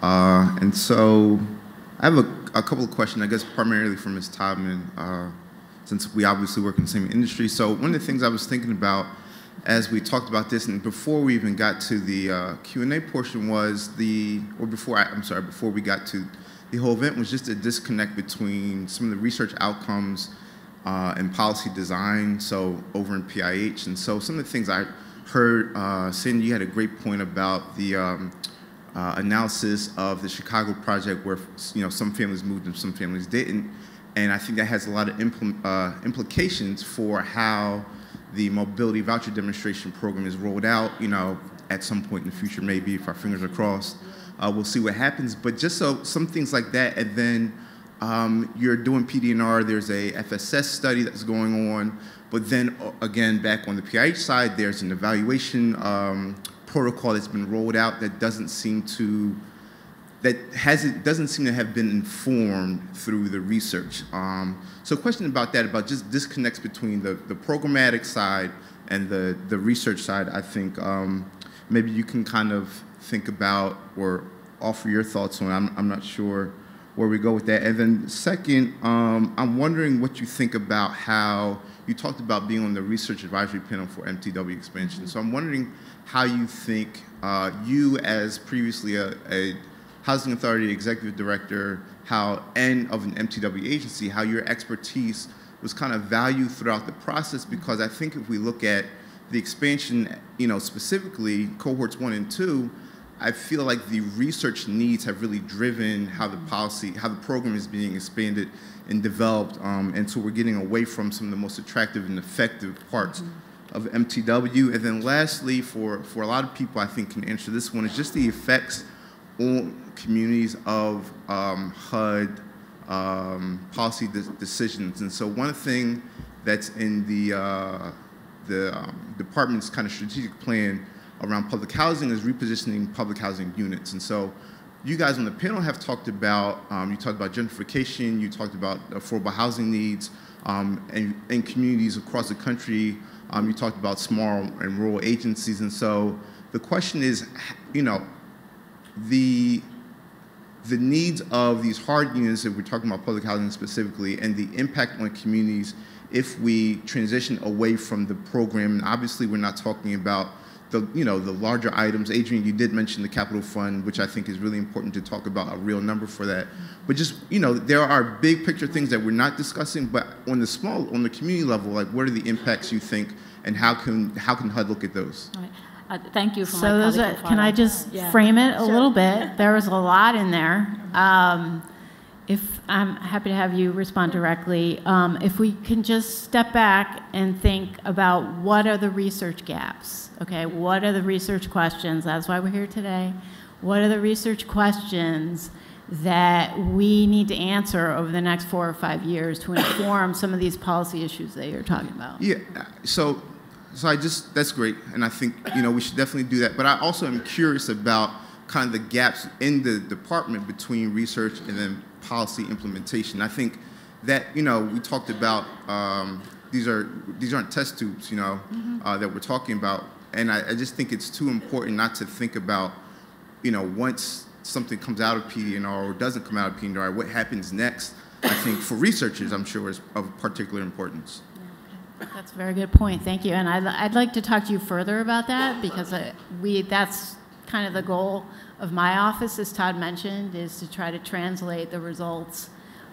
And so I have a couple of questions, I guess primarily for Ms. Todman, since we obviously work in the same industry. So one of the things I was thinking about as we talked about this, and before we even got to the Q&A portion was before we got to the whole event, was just a disconnect between some of the research outcomes and policy design, so over in PIH. And so some of the things I heard, Cindy, you had a great point about the analysis of the Chicago project where some families moved and some families didn't. And I think that has a lot of implications for how the mobility voucher demonstration program is rolled out, at some point in the future, maybe, if our fingers are crossed. We'll see what happens. But just so some things like that, and then you're doing PD&R, there's a FSS study that's going on, but then again, back on the PIH side, there's an evaluation protocol that's been rolled out that doesn't seem to have been informed through the research. So a question about that, about just disconnects between the programmatic side and the research side, I think maybe you can kind of think about or offer your thoughts on. I'm not sure where we go with that. And then second, I'm wondering what you think about how you talked about being on the research advisory panel for MTW expansion. So I'm wondering how you think you, as previously a Housing Authority Executive Director, and of an MTW agency, how your expertise was kind of valued throughout the process, because I think if we look at the expansion, specifically cohorts 1 and 2, I feel like the research needs have really driven how the program is being expanded and developed, and so we're getting away from some of the most attractive and effective parts of MTW. And then lastly, for a lot of people I think can answer this one, is just the effects on communities of HUD policy decisions. And so one thing that's in the department's kind of strategic plan around public housing is repositioning public housing units. And so you guys on the panel have talked about, you talked about gentrification, you talked about affordable housing needs in communities across the country, you talked about small and rural agencies. And so the question is, the needs of these hard units, if we're talking about public housing specifically, and the impact on communities if we transition away from the program. And obviously we're not talking about the larger items. Adrian, you did mention the capital fund, which I think is really important to talk about a real number for that. But just, there are big picture things that we're not discussing, but on the community level, like what are the impacts you think, and how can HUD look at those? All right. Thank you for so my colleague. Can I just frame it a little bit? There was a lot in there. If I'm happy to have you respond directly. If we can just step back and think about what are the research gaps, okay? What are the research questions? That's why we're here today. What are the research questions that we need to answer over the next 4 or 5 years to inform some of these policy issues that you're talking about? Yeah, so that's great, and I think we should definitely do that. But I also am curious about kind of the gaps in the department between research and then policy implementation. I think that we talked about these aren't test tubes that we're talking about, and I just think it's too important not to think about once something comes out of PD&R or doesn't come out of PD&R, what happens next. I think for researchers, I'm sure, is of particular importance. That's a very good point. Thank you. And I'd like to talk to you further about that, because that's kind of the goal of my office, as Todd mentioned, is to try to translate the results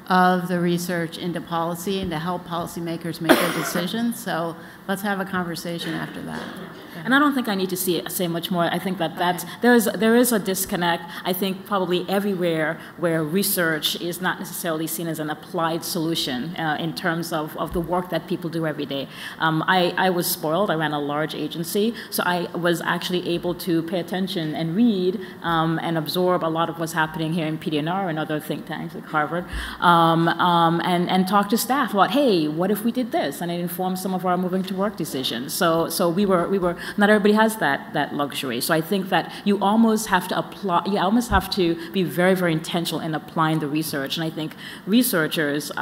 of the research into policy and to help policymakers make their decisions. So let's have a conversation after that. And I don't think I need to say much more. I think that there is a disconnect. I think probably everywhere where research is not necessarily seen as an applied solution in terms of the work that people do every day. I was spoiled. I ran a large agency, so I was actually able to pay attention and read and absorb a lot of what's happening here in PD&R and other think tanks like Harvard, and talk to staff about, hey, what if we did this? And it informed some of our moving to work decisions. So we were not everybody has that luxury. So I think that you almost have to be very, very intentional in applying the research. And I think researchers, we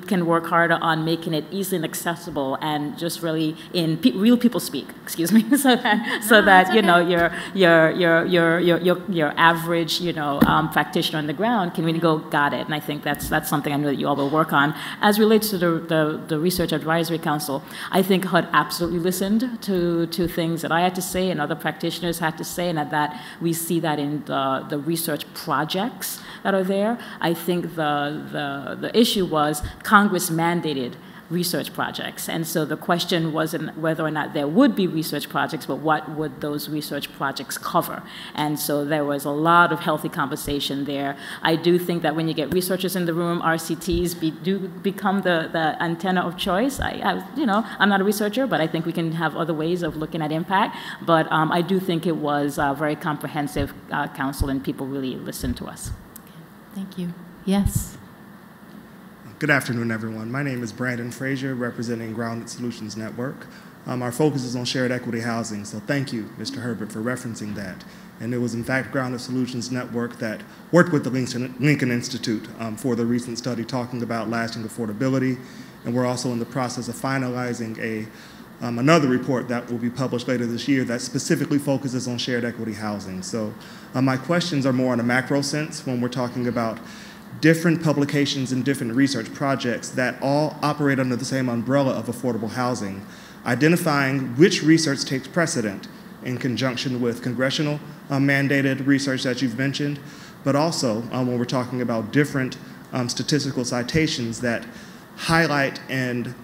can work harder on making it easy and accessible and just really in real people speak. Excuse me, so that your average practitioner on the ground can really go, got it. And I think that's something I know that you all will work on. As relates to the Research Advisory Council, I think HUD absolutely listened to things that I had to say and other practitioners had to say, and that we see that in the research projects that are there. I think the issue was Congress mandated research projects, and so the question wasn't whether or not there would be research projects, but what would those research projects cover. And so there was a lot of healthy conversation there. I do think that when you get researchers in the room, RCTs do become the antenna of choice. I'm not a researcher, but I think we can have other ways of looking at impact. But I do think it was a very comprehensive council, and people really listened to us. Okay. Thank you. Yes. Good afternoon, everyone. My name is Brandon Frazier, representing Grounded Solutions Network. Our focus is on shared equity housing, so thank you, Mr. Herbert, for referencing that. And it was, in fact, Grounded Solutions Network that worked with the Lincoln Institute for the recent study talking about lasting affordability. And we're also in the process of finalizing another report that will be published later this year that specifically focuses on shared equity housing. So my questions are more in a macro sense when we're talking about different publications and different research projects that all operate under the same umbrella of affordable housing, identifying which research takes precedent in conjunction with congressional mandated research that you've mentioned, but also when we're talking about different statistical citations that highlight and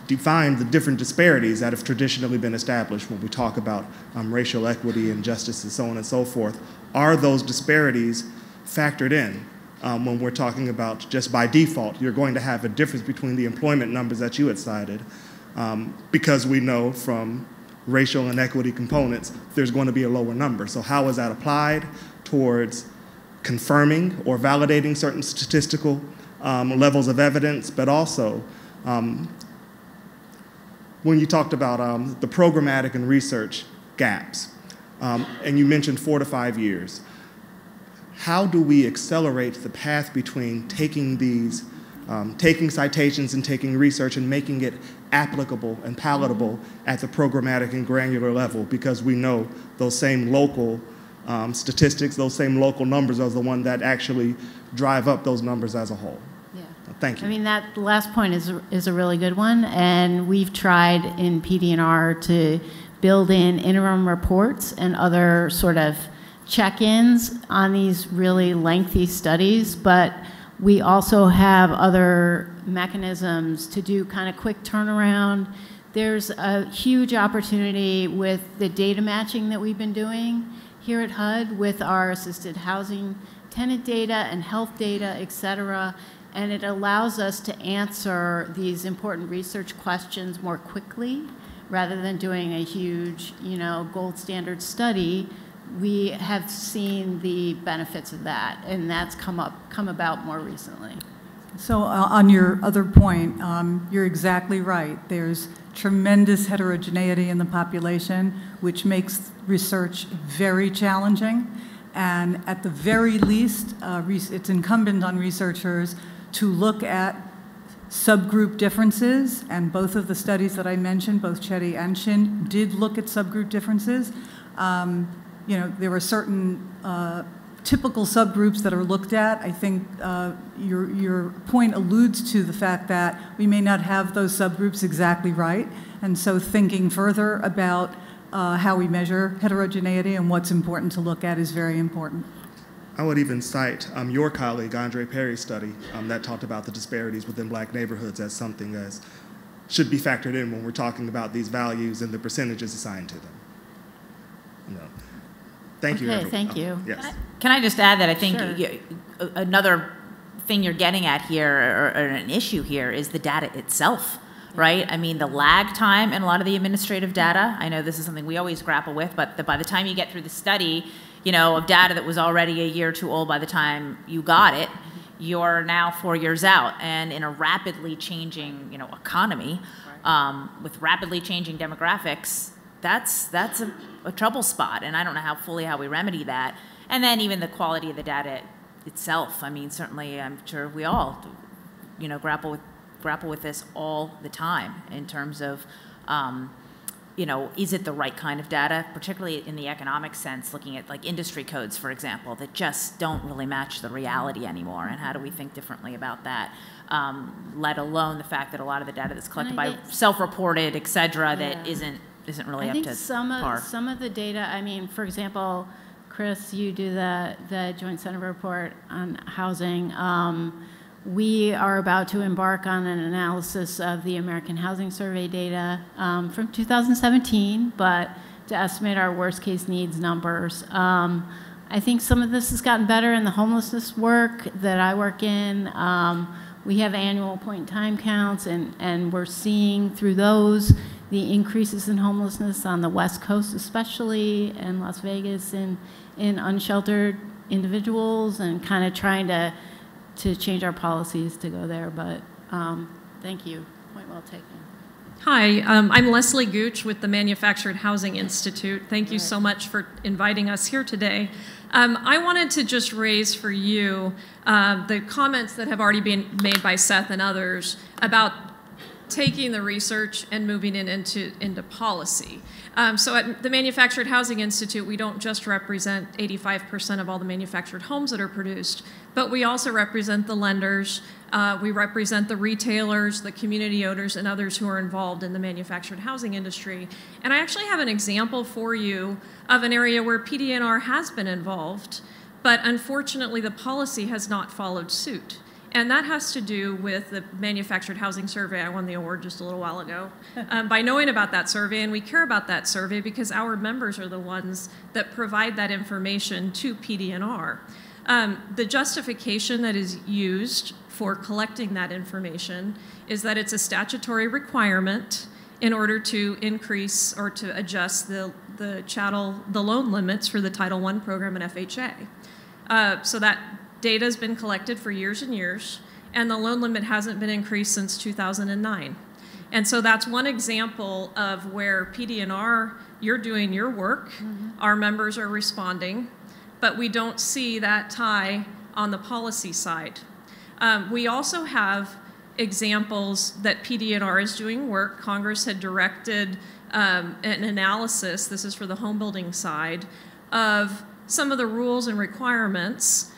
define the different disparities that have traditionally been established when we talk about racial equity and justice and so on and so forth. Are those disparities factored in when we're talking about just by default, you're going to have a difference between the employment numbers that you had cited because we know from racial and equity components, there's going to be a lower number. So how is that applied towards confirming or validating certain statistical levels of evidence, but also when you talked about the programmatic and research gaps, and you mentioned 4 to 5 years, how do we accelerate the path between taking these, taking citations and taking research and making it applicable and palatable at the programmatic and granular level? Because we know those same local statistics, those same local numbers are the one that actually drive up those numbers as a whole. Thank you. I mean, that last point is a really good one, and we've tried in PD&R to build in interim reports and other sort of check-ins on these really lengthy studies, but we also have other mechanisms to do kind of quick turnaround. There's a huge opportunity with the data matching that we've been doing here at HUD with our assisted housing tenant data and health data, et cetera. And it allows us to answer these important research questions more quickly rather than doing a huge, gold standard study. We have seen the benefits of that, and that's come about more recently. So on your other point, you're exactly right. There's tremendous heterogeneity in the population, which makes research very challenging. And at the very least, it's incumbent on researchers to look at subgroup differences, and both of the studies that I mentioned, both Chetty and Shin, did look at subgroup differences. There were certain typical subgroups that are looked at. I think your point alludes to the fact that we may not have those subgroups exactly right, and so thinking further about how we measure heterogeneity and what's important to look at is very important. I would even cite your colleague, Andre Perry's study that talked about the disparities within Black neighborhoods as something that should be factored in when we're talking about these values and the percentages assigned to them. Thank you, everyone. Thank you. Yes. Can I just add that I think Sure. Another thing you're getting at here, or an issue here, is the data itself, right? I mean, the lag time in a lot of the administrative data, I know this is something we always grapple with, but by the time you get through the study, of data that was already a year or two old by the time you got it, you're now 4 years out. And in a rapidly changing, economy, with rapidly changing demographics, that's a trouble spot. And I don't know how we remedy that. And then even the quality of the data itself. I mean, certainly I'm sure we all, grapple with this all the time in terms of, is it the right kind of data, particularly in the economic sense, looking at like industry codes, for example, that just don't really match the reality anymore, and how do we think differently about that, let alone the fact that a lot of the data that's collected by self-reported, et cetera, that isn't really up to par. Some of the data, I mean, for example, Chris, you do the Joint Center report on housing. We are about to embark on an analysis of the American Housing Survey data from 2017, but to estimate our worst case needs numbers. I think some of this has gotten better in the homelessness work that I work in. We have annual point in time counts, and we're seeing through those the increases in homelessness on the West Coast especially, and Las Vegas in unsheltered individuals, and kind of trying to change our policies to go there, but thank you. Point well taken. Hi, I'm Leslie Gooch with the Manufactured Housing Institute. Thank you so much for inviting us here today. I wanted to just raise for you the comments that have already been made by Seth and others about taking the research and moving it into policy. So at the Manufactured Housing Institute, we don't just represent 85% of all the manufactured homes that are produced, but we also represent the lenders, we represent the retailers, the community owners, and others who are involved in the manufactured housing industry. And I actually have an example for you of an area where PD&R has been involved, but unfortunately the policy has not followed suit. And that has to do with the Manufactured Housing Survey. I won the award just a little while ago by knowing about that survey, and we care about that survey because our members are the ones that provide that information to PD&R. The justification that is used for collecting that information is that it's a statutory requirement in order to increase or to adjust the loan limits for the Title I program and FHA. So that data has been collected for years and years, and the loan limit hasn't been increased since 2009. And so that's one example of where PD&R, you're doing your work, our members are responding, but we don't see that tie on the policy side. We also have examples that PD&R is doing work. Congress had directed an analysis, this is for the home building side, of some of the rules and requirements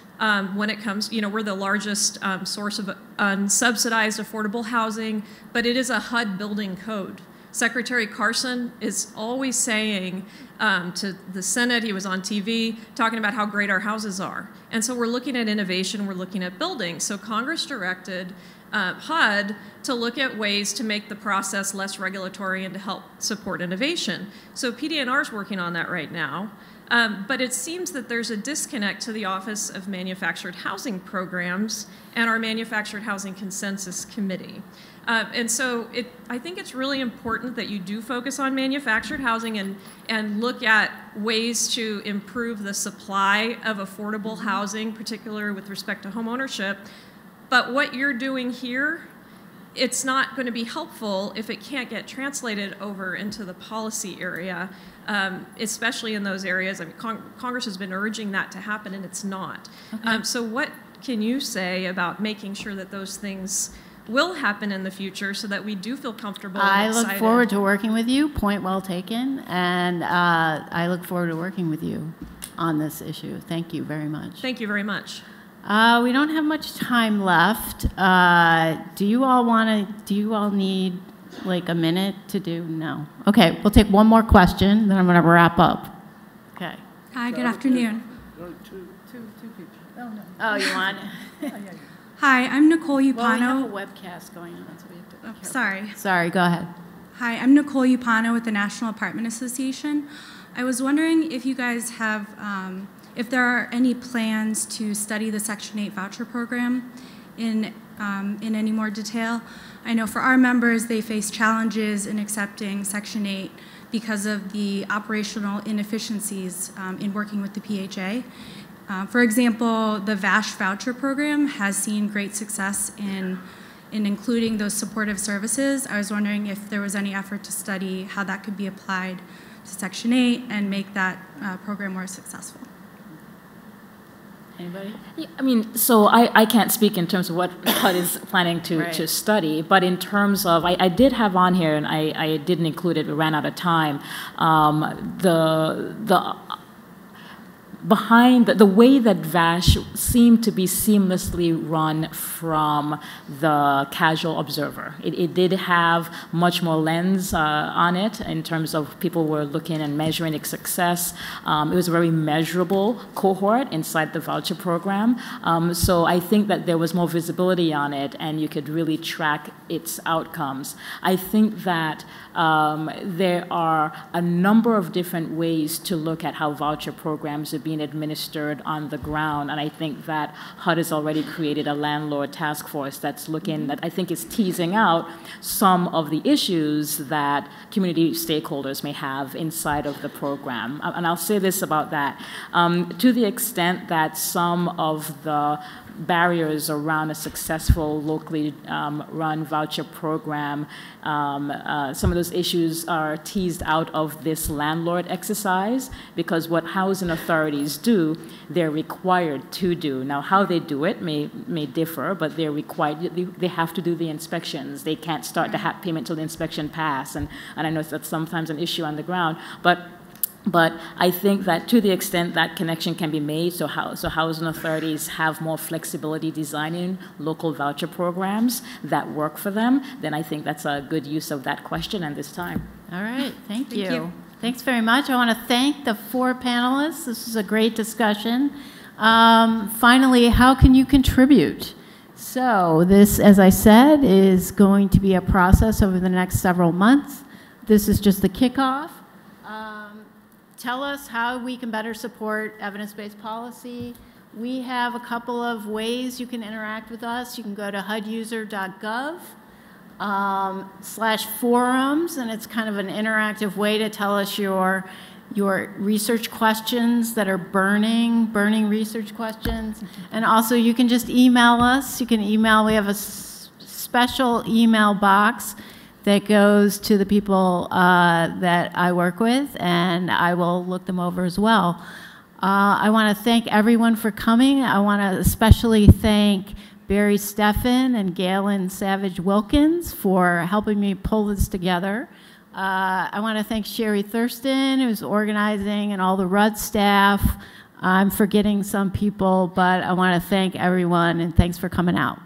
when it comes, we're the largest source of unsubsidized affordable housing, but it is a HUD building code. Secretary Carson is always saying to the Senate, he was on TV, talking about how great our houses are. And so we're looking at innovation, we're looking at building. So Congress directed HUD to look at ways to make the process less regulatory and to help support innovation. So PD&R is working on that right now. But it seems that there's a disconnect to the Office of Manufactured Housing Programs and our Manufactured Housing Consensus Committee. And so I think it's really important that you do focus on manufactured housing and look at ways to improve the supply of affordable housing, particularly with respect to home ownership. But what you're doing here, it's not going to be helpful if it can't get translated over into the policy area, especially in those areas. I mean, Congress has been urging that to happen, and it's not. Okay. So what can you say about making sure that those things will happen in the future so that we do feel comfortable and excited? I look forward to working with you. Point well taken. And I look forward to working with you on this issue. Thank you very much. Thank you very much. We don't have much time left. Do you all need like a minute to do? No. Okay, we'll take one more question, then I'm going to wrap up. Okay. Hi, good afternoon. Two people. Oh, no. Oh, you want? Hi, I'm Nicole Upano. Well, we have a webcast going on, so we have to be careful. Sorry. Sorry, go ahead. Hi, I'm Nicole Upano with the National Apartment Association. I was wondering if you guys have, if there are any plans to study the Section 8 voucher program in any more detail. I know for our members, they face challenges in accepting Section 8 because of the operational inefficiencies in working with the PHA. For example, the VASH voucher program has seen great success in including those supportive services. I was wondering if there was any effort to study how that could be applied to Section 8 and make that program more successful. Anybody? Yeah, I mean, so I can't speak in terms of what HUD is planning to study, but in terms of, I did have on here, and I didn't include it, we ran out of time, behind the way that VASH seemed to be seamlessly run from the casual observer. It did have much more lens on it in terms of people were looking and measuring its success. It was a very measurable cohort inside the voucher program. So I think that there was more visibility on it and you could really track its outcomes. I think that there are a number of different ways to look at how voucher programs are being administered on the ground, and I think that HUD has already created a landlord task force that's looking, that I think is teasing out some of the issues that community stakeholders may have inside of the program. And I'll say this about that. To the extent that some of the barriers around a successful locally run voucher program. Some of those issues are teased out of this landlord exercise, because what housing authorities do, they're required to do. Now, how they do it may differ, but they're required. They have to do the inspections. They can't start the HAP payment until the inspection pass, and I know that's sometimes an issue on the ground, but I think that to the extent that connection can be made, so housing authorities have more flexibility designing local voucher programs that work for them, then I think that's a good use of that question and this time. All right, thank you. Thanks very much. I want to thank the 4 panelists. This was a great discussion. Finally, how can you contribute? So this, as I said, is going to be a process over the next several months. This is just the kickoff. Tell us how we can better support evidence-based policy. We have a couple of ways you can interact with us. You can go to huduser.gov/forums, and it's kind of an interactive way to tell us your research questions that are burning research questions. And also you can just email us. You can email, we have a special email box that goes to the people that I work with, and I will look them over as well. I want to thank everyone for coming. I want to especially thank Barry Steffen and Galen Savage Wilkins for helping me pull this together. I want to thank Sherry Thurston, who's organizing, and all the RUD staff. I'm forgetting some people, but I want to thank everyone, and thanks for coming out.